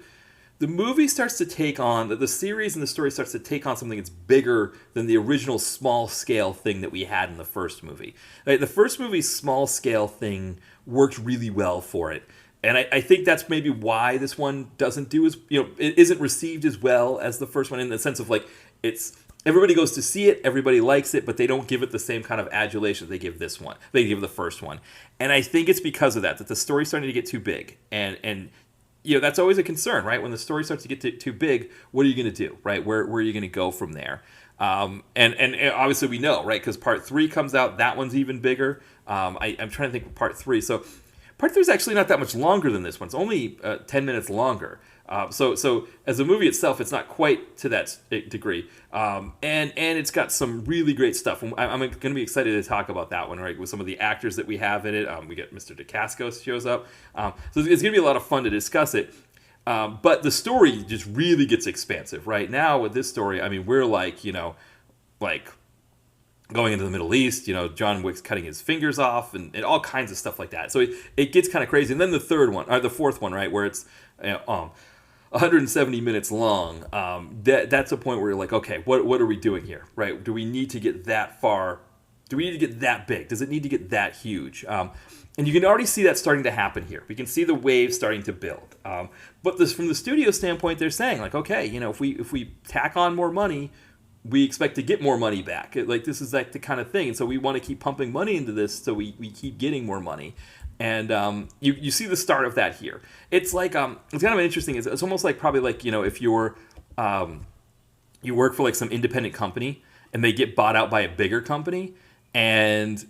the movie starts to take on, the series and the story starts to take on something that's bigger than the original small-scale thing that we had in the first movie. Right? The first movie's small-scale thing worked really well for it. And I think that's maybe why this one doesn't do as, it isn't received as well as the first one, in the sense of like, it's, everybody goes to see it, everybody likes it, but they don't give it the same kind of adulation they give this one. They give the first one. And I think it's because of that the story's starting to get too big. And that's always a concern, right? When the story starts to get too big, what are you going to do, right? Where are you going to go from there? And obviously we know, right? Because part 3 comes out, that one's even bigger. I'm trying to think of part 3. So part 3 is actually not that much longer than this one. It's only 10 minutes longer. So as a movie itself, it's not quite to that degree. And it's got some really great stuff. I'm going to be excited to talk about that one, right? With some of the actors that we have in it. We get Mr. DeCascos shows up. So it's going to be a lot of fun to discuss it. But the story just really gets expansive, right? Now with this story, I mean, we're like going into the Middle East, John Wick's cutting his fingers off and all kinds of stuff like that. So it gets kind of crazy. And then the fourth one, right, where it's 170 minutes long, that's a point where you're like, okay, what are we doing here, right? Do we need to get that far? Do we need to get that big? Does it need to get that huge? And you can already see that starting to happen here. We can see the wave starting to build. But from the studio standpoint, they're saying, like, okay, if we tack on more money, we expect to get more money back. This is like the kind of thing. And so we want to keep pumping money into this so we keep getting more money. And you see the start of that here. It's like, it's kind of interesting. It's almost like probably like, if you're, you work for like some independent company and they get bought out by a bigger company, and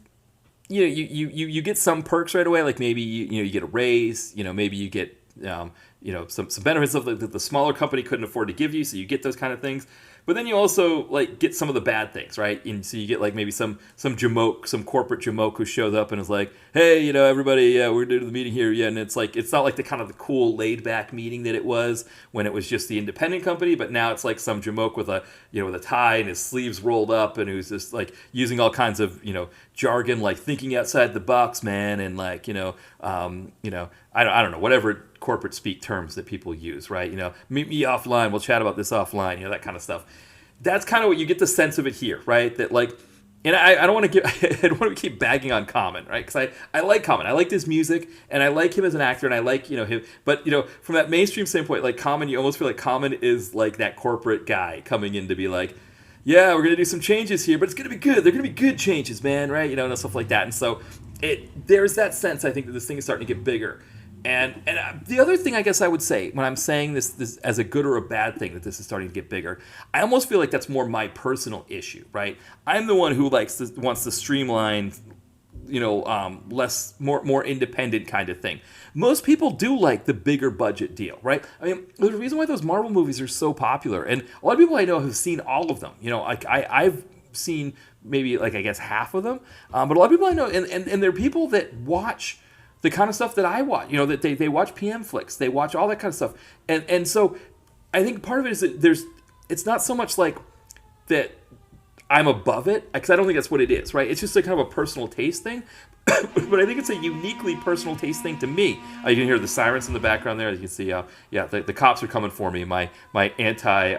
you get some perks right away. Like maybe, you get a raise, maybe you get, some benefits of that the smaller company couldn't afford to give you. So you get those kind of things. But then you also like get some of the bad things, right? And so you get like maybe some jamoke, some corporate jamoke who shows up and is like, "Hey, everybody, we're doing the meeting here." Yeah, and it's not like the kind of the cool laid back meeting that it was when it was just the independent company. But now it's like some jamoke with a with a tie and his sleeves rolled up, and who's just like using all kinds of jargon, like thinking outside the box, man, and like I don't know, whatever corporate speak terms that people use, right? Meet me offline, we'll chat about this offline, that kind of stuff. That's kind of what you get the sense of it here, right? That like, and I don't want to I don't want to keep bagging on Common, right? Because I like Common, I like his music, and I like him as an actor, and I like him. But from that mainstream standpoint, like Common, you almost feel like Common is like that corporate guy coming in to be like, yeah, we're gonna do some changes here, but it's gonna be good. They're gonna be good changes, man, right? And stuff like that. And so there's that sense, I think, that this thing is starting to get bigger. And the other thing I guess I would say when I'm saying this as a good or a bad thing, that this is starting to get bigger, I almost feel like that's more my personal issue, right? I'm the one who wants to streamline, more independent kind of thing. Most people do like the bigger budget deal, right? I mean, the reason why those Marvel movies are so popular, and a lot of people I know have seen all of them. Like I've seen maybe like I guess half of them, but a lot of people I know, and there are people that watch the kind of stuff that I watch, that they watch PM flicks, they watch all that kind of stuff. And so I think part of it is that it's not so much like that I'm above it, because I don't think that's what it is, right? It's just a kind of a personal taste thing. But I think it's a uniquely personal taste thing to me. You can hear the sirens in the background there. You can see, the cops are coming for me. My anti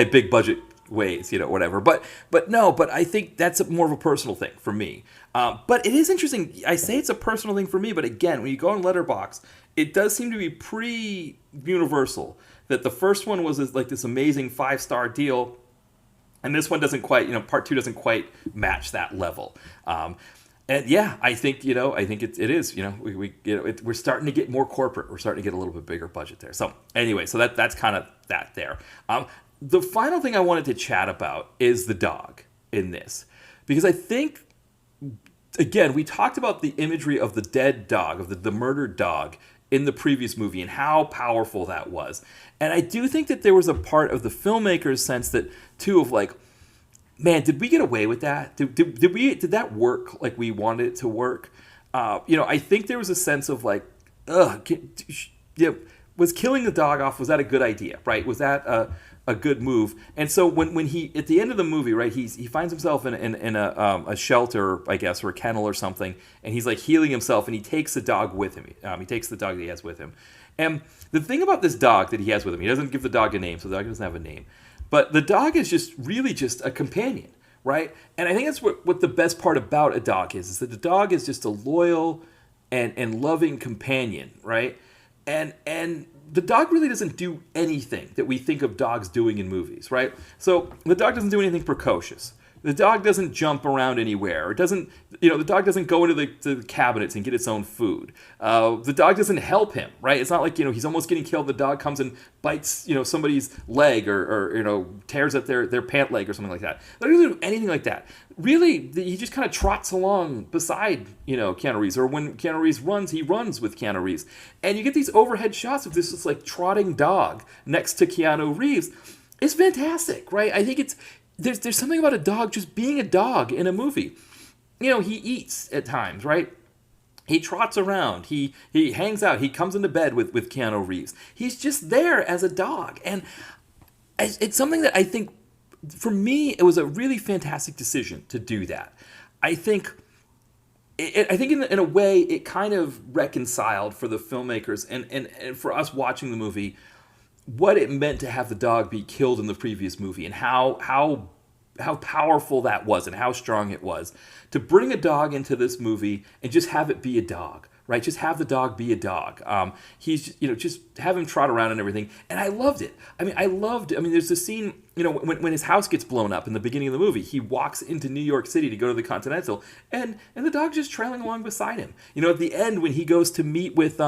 big budget ways, whatever. But I think that's more of a personal thing for me. But it is interesting. I say it's a personal thing for me, but again, when you go on Letterboxd, it does seem to be pretty universal that the first one was like this amazing 5-star deal, and this one doesn't quite, part 2 doesn't quite match that level. And yeah, I think it is. We're starting to get more corporate. We're starting to get a little bit bigger budget there. So anyway, so that's kind of that there. The final thing I wanted to chat about is the dog in this, because I think, again, we talked about the imagery of the dead dog, of the murdered dog in the previous movie and how powerful that was. And I do think that there was a part of the filmmaker's sense that, too, of like, man, did we get away with that? Did that work like we wanted it to work? I think there was a sense of like, was killing the dog off, was that a good idea, right? Was that a good move? And so when he, at the end of the movie, right, he finds himself in a shelter, I guess, or a kennel or something, and he's like healing himself, and he takes the dog with him. He takes the dog that he has with him. And the thing about this dog that he has with him, he doesn't give the dog a name, so the dog doesn't have a name. But the dog is just really just a companion, right? And I think that's what the best part about a dog is that the dog is just a loyal and loving companion, right? And the dog really doesn't do anything that we think of dogs doing in movies, right? So the dog doesn't do anything precocious. The dog doesn't jump around anywhere. It doesn't, the dog doesn't go into the cabinets and get its own food. The dog doesn't help him, right? It's not like, he's almost getting killed. The dog comes and bites, somebody's leg or tears at their pant leg or something like that. The dog doesn't do anything like that. Really, he just kind of trots along beside, Keanu Reeves. Or when Keanu Reeves runs, he runs with Keanu Reeves. And you get these overhead shots of this like trotting dog next to Keanu Reeves. It's fantastic, right? I think there's something about a dog just being a dog in a movie. He eats at times, right? He trots around. He hangs out. He comes into bed with Keanu Reeves. He's just there as a dog. And it's something that I think, for me, it was a really fantastic decision to do that. I think in a way, it kind of reconciled for the filmmakers and for us watching the movie what it meant to have the dog be killed in the previous movie and how powerful that was and how strong it was to bring a dog into this movie and just have it be a dog, right? Just have the dog be a dog. He's, just have him trot around and everything. And I loved it. There's this scene, when his house gets blown up in the beginning of the movie, he walks into New York City to go to the Continental and the dog's just trailing along beside him. At the end when he goes to meet with,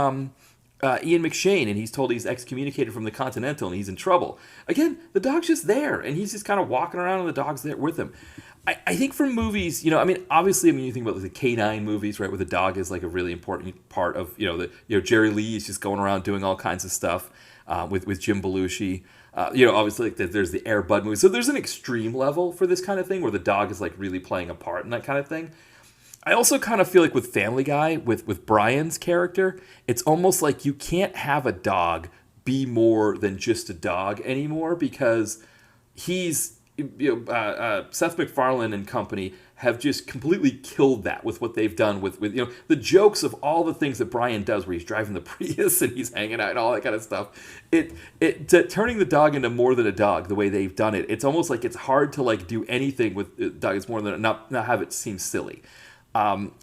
Ian McShane, and he's told he's excommunicated from the Continental and he's in trouble. Again, the dog's just there, and he's just kind of walking around, and the dog's there with him. I think for movies, obviously, you think about the K-9 movies, right, where the dog is like a really important part of, Jerry Lee is just going around doing all kinds of stuff with Jim Belushi. Obviously, like there's the Air Bud movie. So there's an extreme level for this kind of thing where the dog is like really playing a part in that kind of thing. I also kind of feel like with Family Guy, with Brian's character, it's almost like you can't have a dog be more than just a dog anymore because he's, Seth MacFarlane and company have just completely killed that with what they've done with the jokes of all the things that Brian does where he's driving the Prius and he's hanging out and all that kind of stuff. Turning the dog into more than a dog the way they've done it, it's almost like it's hard to like do anything with the dog. It's more than not have it seem silly.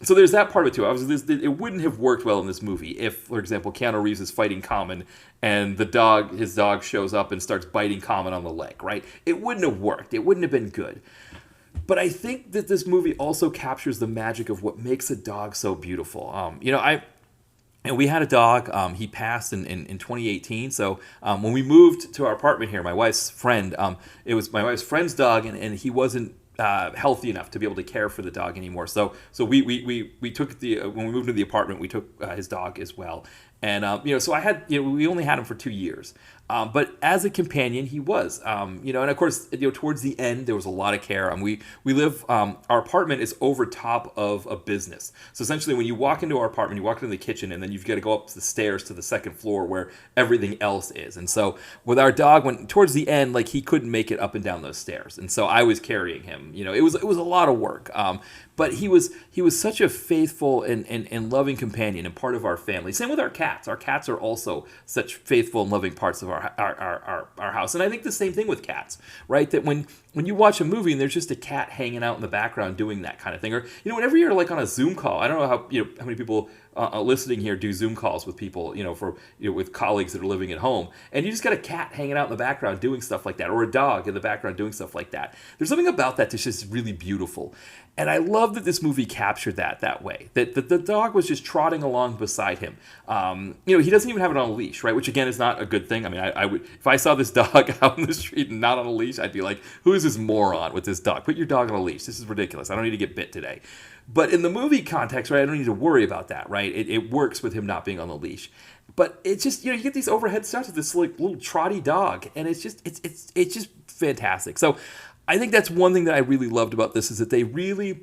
So there's that part of it too. It wouldn't have worked well in this movie if, for example, Keanu Reeves is fighting Common and his dog shows up and starts biting Common on the leg, right? It wouldn't have worked. It wouldn't have been good. But I think that this movie also captures the magic of what makes a dog so beautiful. And we had a dog. He passed in 2018. So when we moved to our apartment here, my wife's friend, it was my wife's friend's dog, and he wasn't healthy enough to be able to care for the dog anymore. So we took when we moved into the apartment, we took his dog as well. And so I had we only had him for 2 years. But as a companion, he was, and of course, towards the end, there was a lot of care. We live, our apartment is over top of a business. So essentially, when you walk into our apartment, you walk into the kitchen, and then you've got to go up the stairs to the second floor where everything else is. And so with our dog, when towards the end, like he couldn't make it up and down those stairs, and so I was carrying him. It was a lot of work. But he was such a faithful and loving companion and part of our family. Same with our cats. Our cats are also such faithful and loving parts of our house. And I think the same thing with cats, right? That when you watch a movie and there's just a cat hanging out in the background doing that kind of thing, or whenever you're like on a Zoom call, I don't know how many people listening here do Zoom calls with people, with colleagues that are living at home, and you just got a cat hanging out in the background doing stuff like that, or a dog in the background doing stuff like that. There's something about that that's just really beautiful. And I love that this movie captured that way. That the dog was just trotting along beside him. He doesn't even have it on a leash, right? Which again is not a good thing. I mean, I would, if I saw this dog out in the street and not on a leash, I'd be like, who is this moron with this dog? Put your dog on a leash. This is ridiculous. I don't need to get bit today. But in the movie context, right, I don't need to worry about that, right? It works with him not being on the leash. But it's just, you get these overhead shots of this like little trotty dog, and it's just fantastic. So I think that's one thing that I really loved about this, is that they really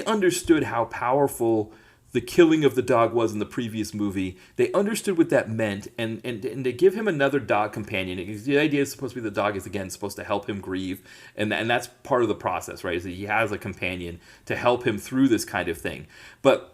understood how powerful the killing of the dog was in the previous movie. They understood what that meant, and to give him another dog companion, because the idea is supposed to be the dog is, again, supposed to help him grieve, and that's part of the process, right, is that he has a companion to help him through this kind of thing. But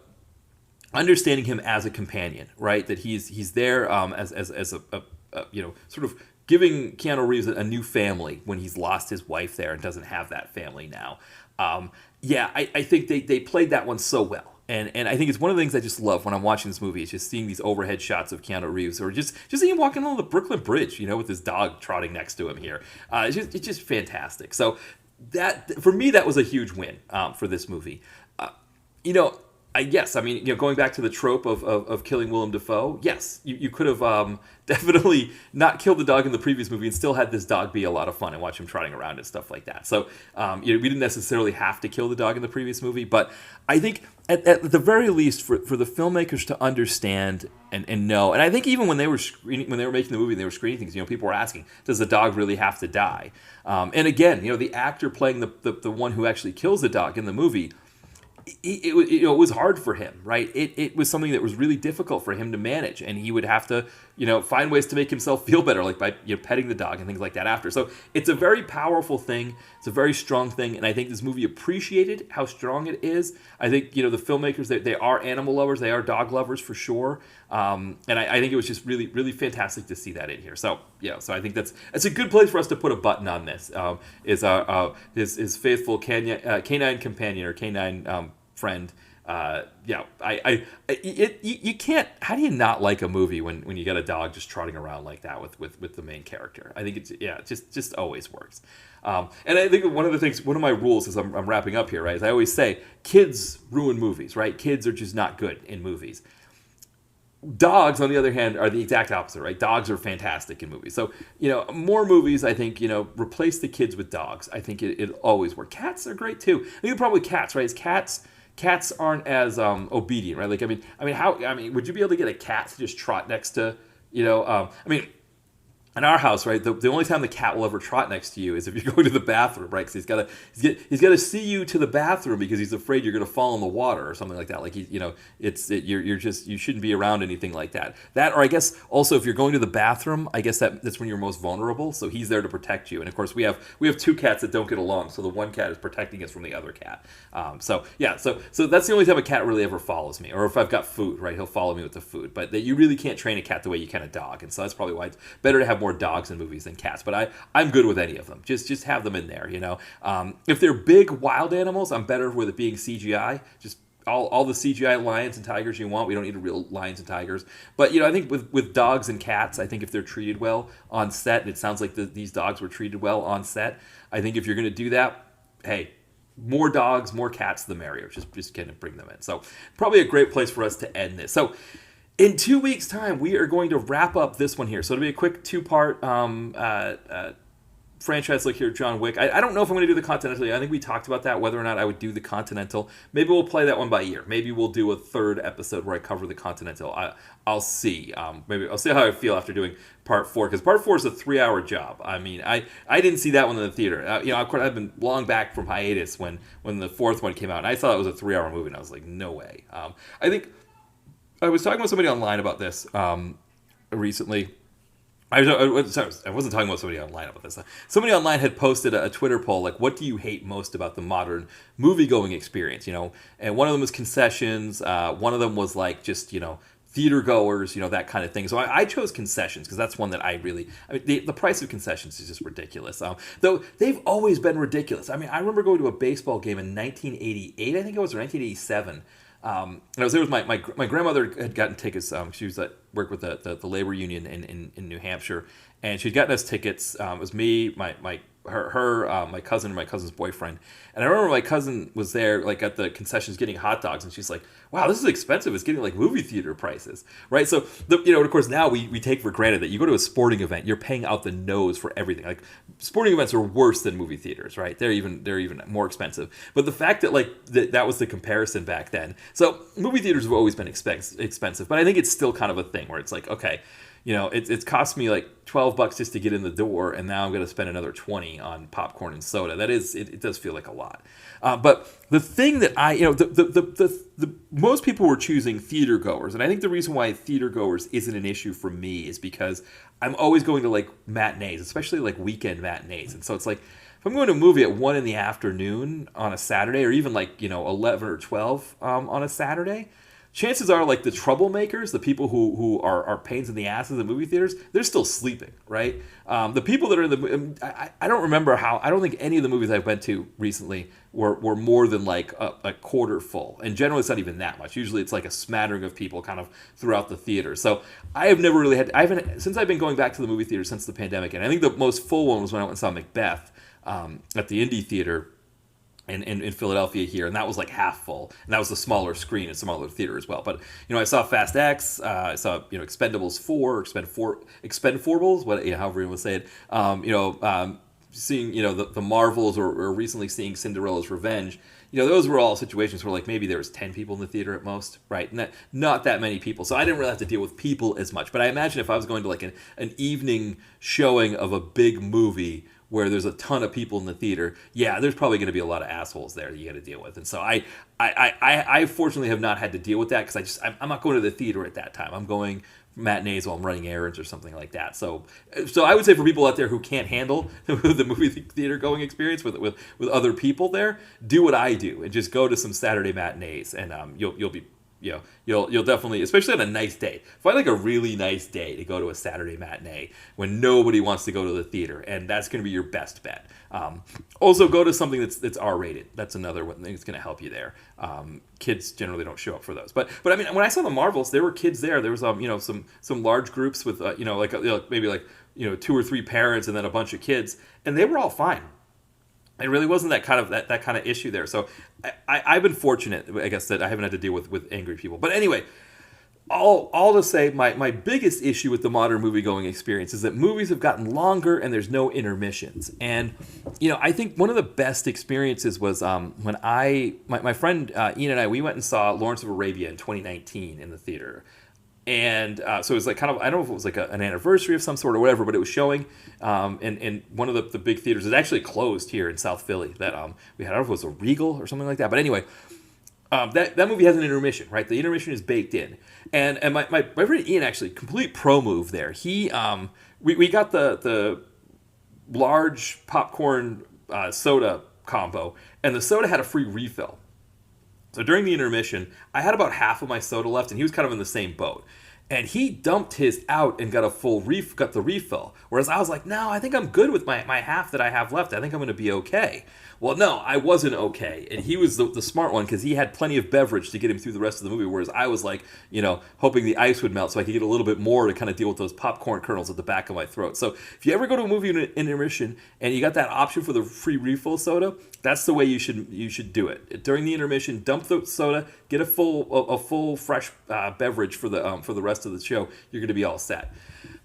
understanding him as a companion, right, that he's there as a sort of giving Keanu Reeves a new family when he's lost his wife there and doesn't have that family now. I think they played that one so well. And I think it's one of the things I just love when I'm watching this movie, is just seeing these overhead shots of Keanu Reeves, or just seeing him walking along the Brooklyn Bridge, with his dog trotting next to him here. It's just fantastic. So that, for me, that was a huge win for this movie. Going back to the trope of killing Willem Dafoe, yes, you could have definitely not killed the dog in the previous movie and still had this dog be a lot of fun and watch him trotting around and stuff like that. So we didn't necessarily have to kill the dog in the previous movie, but I think at the very least for the filmmakers to understand and know, and I think even when they were making the movie and they were screening things, people were asking, does the dog really have to die? And again, the actor playing the one who actually kills the dog in the movie, it was hard for him, right? It was something that was really difficult for him to manage, and he would have to, find ways to make himself feel better, like by petting the dog and things like that after. So it's a very powerful thing. It's a very strong thing, and I think this movie appreciated how strong it is. I think the filmmakers, they are animal lovers, they are dog lovers for sure, and I think it was just really, really fantastic to see that in here. So so I think that's a good place for us to put a button on this. Is his faithful canine companion, or canine friend. You can't. How do you not like a movie when you got a dog just trotting around like that with the main character? I think it just always works. And I think one of my rules as I'm wrapping up here, right, is I always say kids ruin movies, right? Kids are just not good in movies. Dogs, on the other hand, are the exact opposite, right? Dogs are fantastic in movies. So, more movies, I think, replace the kids with dogs. I think it always works. Cats are great too. I think the problem with cats, right, is cats aren't as obedient, right? Like, would you be able to get a cat to just trot next to, in our house, right, the only time the cat will ever trot next to you is if you're going to the bathroom, right? Because he's got to see you to the bathroom because he's afraid you're going to fall in the water or something like that. Like you shouldn't be around anything like that. That, or I guess also if you're going to the bathroom, I guess that's when you're most vulnerable. So he's there to protect you. And of course we have two cats that don't get along. So the one cat is protecting us from the other cat. So that's the only time a cat really ever follows me. Or if I've got food, right, he'll follow me with the food. But you really can't train a cat the way you can a dog. And so that's probably why it's better to have more dogs in movies than cats, but I'm good with any of them. Just have them in there, If they're big wild animals, I'm better with it being CGI. Just all the CGI lions and tigers you want. We don't need real lions and tigers. But I think with dogs and cats, I think if they're treated well on set, and it sounds like these dogs were treated well on set, I think if you're going to do that, hey, more dogs, more cats, the merrier. Just kind of bring them in. So probably a great place for us to end this. So in 2 weeks' time, we are going to wrap up this one here. So it'll be a quick two-part franchise look here at John Wick. I don't know if I'm going to do the Continental. I think we talked about that, whether or not I would do the Continental. Maybe we'll play that one by ear. Maybe we'll do a third episode where I cover the Continental. I'll see. Maybe I'll see how I feel after doing Part 4, because Part 4 is a 3-hour job. I didn't see that one in the theater. Of course, I've been long back from hiatus when the fourth one came out, and I thought it was a 3-hour movie, and I was like, no way. I think I was talking with somebody online about this recently. I wasn't talking about somebody online about this. Somebody online had posted a Twitter poll, like, what do you hate most about the modern movie-going experience? And one of them was concessions. One of them was like just, theater goers, that kind of thing. So I chose concessions because that's one that the price of concessions is just ridiculous. Though they've always been ridiculous. I remember going to a baseball game in 1988, I think it was, or 1987. And I was there with my grandmother had gotten tickets. She was work with the labor union in New Hampshire, and she'd gotten us tickets. It was me, my cousin, and my cousin's boyfriend. And I remember my cousin was there, like at the concessions, getting hot dogs, and she's like, "Wow, this is expensive. It's getting like movie theater prices, right?" So, of course, now we take for granted that you go to a sporting event, you're paying out the nose for everything. Like sporting events are worse than movie theaters, right? They're even more expensive. But the fact that that was the comparison back then. So movie theaters have always been expensive, but I think it's still kind of a thing where it's like, okay, it's cost me like $12 just to get in the door, and now I'm going to spend another 20 on popcorn and soda. That is, it does feel like a lot. But the thing that the most people were choosing theater goers, and I think the reason why theater goers isn't an issue for me is because I'm always going to like matinees, especially like weekend matinees, and so it's like if I'm going to a movie at 1 in the afternoon on a Saturday, or even like 11 or 12 on a Saturday. Chances are, like the troublemakers, the people who are pains in the asses in movie theaters, they're still sleeping, right? The people that are in the, I don't remember I don't think any of the movies I've been to recently were more than like a quarter full. And generally it's not even that much. Usually it's like a smattering of people kind of throughout the theater. So I have never really since I've been going back to the movie theater since the pandemic, and I think the most full one was when I went and saw Macbeth at the Indie Theater in Philadelphia here, and that was like half full, and that was a smaller screen and smaller theater as well. But I saw Fast X, I saw Expendables 4, Expendables, however you want to say it. Seeing the Marvels, or recently seeing Cinderella's Revenge. Those were all situations where like maybe there was 10 people in the theater at most, right? Not that many people, so I didn't really have to deal with people as much. But I imagine if I was going to like an evening showing of a big movie where there's a ton of people in the theater, yeah, there's probably going to be a lot of assholes there that you got to deal with. And so I fortunately have not had to deal with that, because I'm not going to the theater at that time. I'm going matinees while I'm running errands or something like that. So I would say for people out there who can't handle the movie theater going experience with other people there, do what I do and just go to some Saturday matinees, and you'll be. You'll definitely, especially on a nice day. Find like a really nice day to go to a Saturday matinee when nobody wants to go to the theater, and that's going to be your best bet. Also, go to something that's R-rated. That's another one thing that's going to help you there. Kids generally don't show up for those, but I mean, when I saw the Marvels, there were kids there. There was some large groups with maybe like 2 or 3 parents and then a bunch of kids, and they were all fine. It really wasn't that kind of issue there. So I've been fortunate, I guess, that I haven't had to deal with angry people. But anyway, all to say, my biggest issue with the modern movie-going experience is that movies have gotten longer and there's no intermissions. And, I think one of the best experiences was when my friend Ian and we went and saw Lawrence of Arabia in 2019 in the theater. And so it was like kind of, I don't know if it was like an anniversary of some sort or whatever, but it was showing in one of the big theaters. It's actually closed here in South Philly that we had. I don't know if it was a Regal or something like that. But anyway, that movie has an intermission, right? The intermission is baked in. And my friend Ian actually, complete pro move there. He we got the large popcorn soda combo, and the soda had a free refill. So during the intermission, I had about half of my soda left, and he was kind of in the same boat. And he dumped his out and got got the refill. Whereas I was like, no, I think I'm good with my half that I have left. I think I'm going to be okay. Well, no, I wasn't okay. And he was the smart one, because he had plenty of beverage to get him through the rest of the movie. Whereas I was like, hoping the ice would melt so I could get a little bit more to kind of deal with those popcorn kernels at the back of my throat. So if you ever go to a movie in intermission and you got that option for the free refill soda, that's the way you should do it. During the intermission, dump the soda, get a full fresh beverage for the rest of the show. You're going to be all set.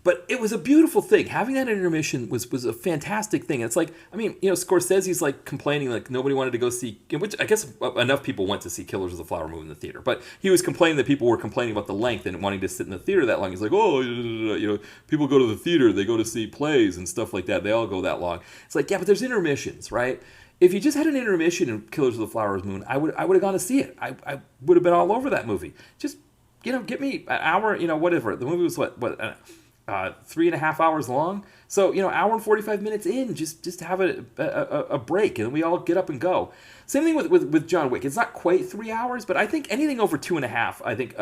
But it was a beautiful thing. Having that intermission was a fantastic thing. It's like, I mean, Scorsese's like complaining like nobody wanted to go see, which I guess enough people went to see Killers of the Flower Moon in the theater. But he was complaining that people were complaining about the length and wanting to sit in the theater that long. He's like, people go to the theater, they go to see plays and stuff like that. They all go that long. It's like, yeah, but there's intermissions, right? If you just had an intermission in Killers of the Flower Moon, I would have gone to see it. I would have been all over that movie. Just, get me an hour, whatever. The movie was what 3.5 hours long. So, hour and 45 minutes in, just have a break, and then we all get up and go. Same thing with John Wick. It's not quite 3 hours, but I think anything over 2.5, I think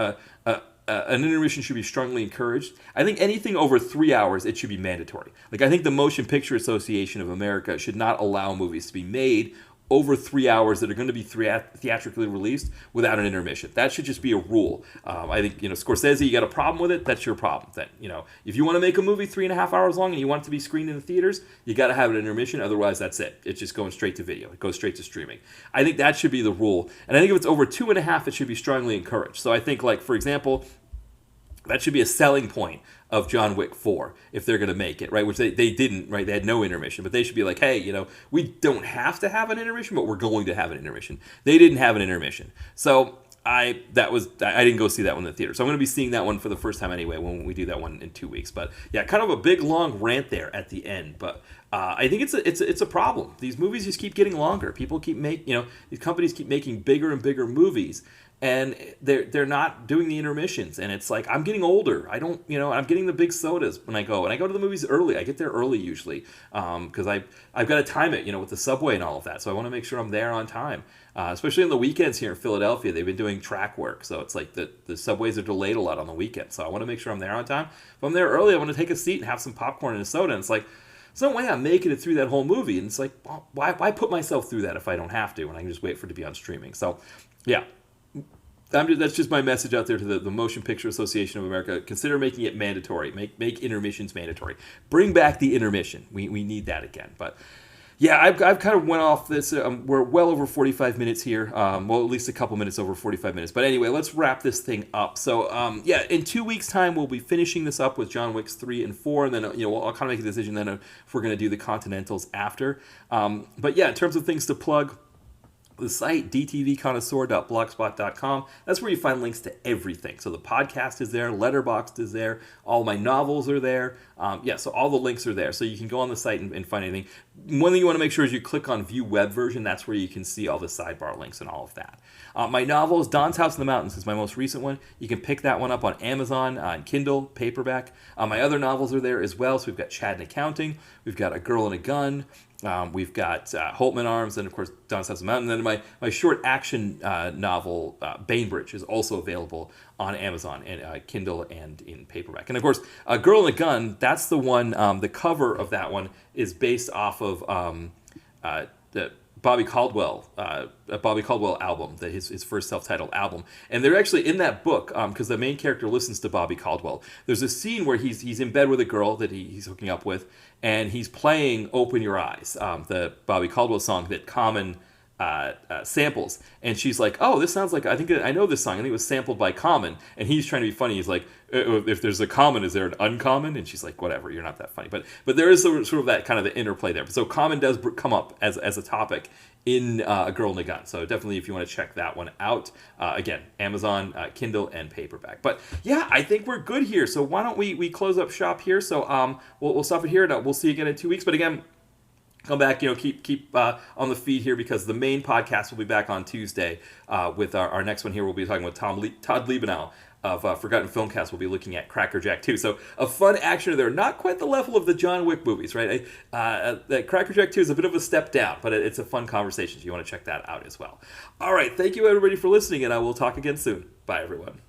an intermission should be strongly encouraged. I think anything over 3 hours, it should be mandatory. Like, I think the Motion Picture Association of America should not allow movies to be made over 3 hours that are going to be theatrically released without an intermission. That should just be a rule. I think, Scorsese, you got a problem with it, that's your problem. That, if you want to make a movie 3.5 hours long and you want it to be screened in the theaters, you got to have an intermission. Otherwise, that's it. It's just going straight to video. It goes straight to streaming. I think that should be the rule. And I think if it's over 2.5, it should be strongly encouraged. So I think, like, for example, that should be a selling point of John Wick 4 if they're going to make it, right? Which they didn't, right? They had no intermission, but they should be like, hey, we don't have to have an intermission, but we're going to have an intermission. They didn't have an intermission. So I didn't go see that one in the theater. So I'm going to be seeing that one for the first time anyway when we do that one in 2 weeks. But yeah, kind of a big long rant there at the end. But I think it's a problem. These movies just keep getting longer. People keep these companies keep making bigger and bigger movies, and they're not doing the intermissions. And it's like, I'm getting older. I don't, I'm getting the big sodas when I go. And I go to the movies early. I get there early usually because I've got to time it, with the subway and all of that. So I want to make sure I'm there on time. Especially on the weekends here in Philadelphia. They've been doing track work. So it's like the subways are delayed a lot on the weekends. So I want to make sure I'm there on time. If I'm there early, I want to take a seat and have some popcorn and a soda. And it's like, there's no way I'm making it through that whole movie. And it's like, well, why put myself through that if I don't have to? And I can just wait for it to be on streaming. So, yeah. That's just my message out there to the Motion Picture Association of America. Consider making it mandatory. Make intermissions mandatory. Bring back the intermission. We need that again. But yeah, I've kind of went off this. We're well over 45 minutes here. Well, at least a couple minutes over 45 minutes. But anyway, let's wrap this thing up. So yeah, in 2 weeks' time, we'll be finishing this up with John Wick's 3 and 4, and then I'll kind of make a decision then if we're going to do the Continentals after. But yeah, in terms of things to plug, the site, dtvconnoisseur.blogspot.com. That's where you find links to everything. So the podcast is there, Letterboxd is there, all my novels are there. So all the links are there. So you can go on the site and find anything. One thing you want to make sure is you click on View Web Version. That's where you can see all the sidebar links and all of that. My novel is Don's House in the Mountains. Is my most recent one. You can pick that one up on Amazon, on Kindle, paperback. My other novels are there as well. So we've got Chad and Accounting. We've got A Girl and a Gun. We've got Holtman Arms, and of course Don's House of the Mountain. And then my short action novel, Bainbridge, is also available on Amazon and Kindle and in paperback. And of course, A Girl and a Gun, that's the one, the cover of that one is based off of the Bobby Caldwell album, his first self-titled album. And they're actually in that book, because the main character listens to Bobby Caldwell. There's a scene where he's in bed with a girl that he's hooking up with, and he's playing Open Your Eyes, the Bobby Caldwell song that Common samples. And she's like, oh, this sounds like, I know this song. I think it was sampled by Common. And he's trying to be funny. He's like, if there's a common, is there an uncommon? And she's like, whatever, you're not that funny. But there is sort of that kind of the interplay there. So Common does come up as a topic in A Girl and a Gun. So definitely if you want to check that one out, again, Amazon, Kindle, and paperback. But yeah, I think we're good here. So why don't we close up shop here? So we'll stop it here, and we'll see you again in 2 weeks. But again, come back, keep on the feed here, because the main podcast will be back on Tuesday with our next one here. We'll be talking with Todd Liebenow of Forgotten Filmcast. We'll be looking at Cracker Jack 2. So a fun actioner there. Not quite the level of the John Wick movies, right? Cracker Jack 2 is a bit of a step down, but it's a fun conversation. So you want to check that out as well. All right. Thank you, everybody, for listening, and I will talk again soon. Bye, everyone.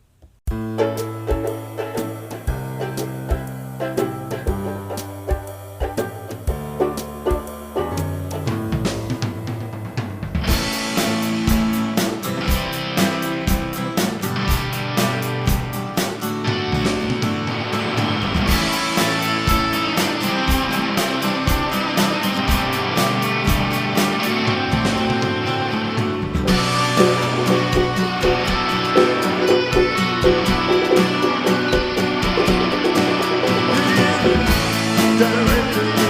Director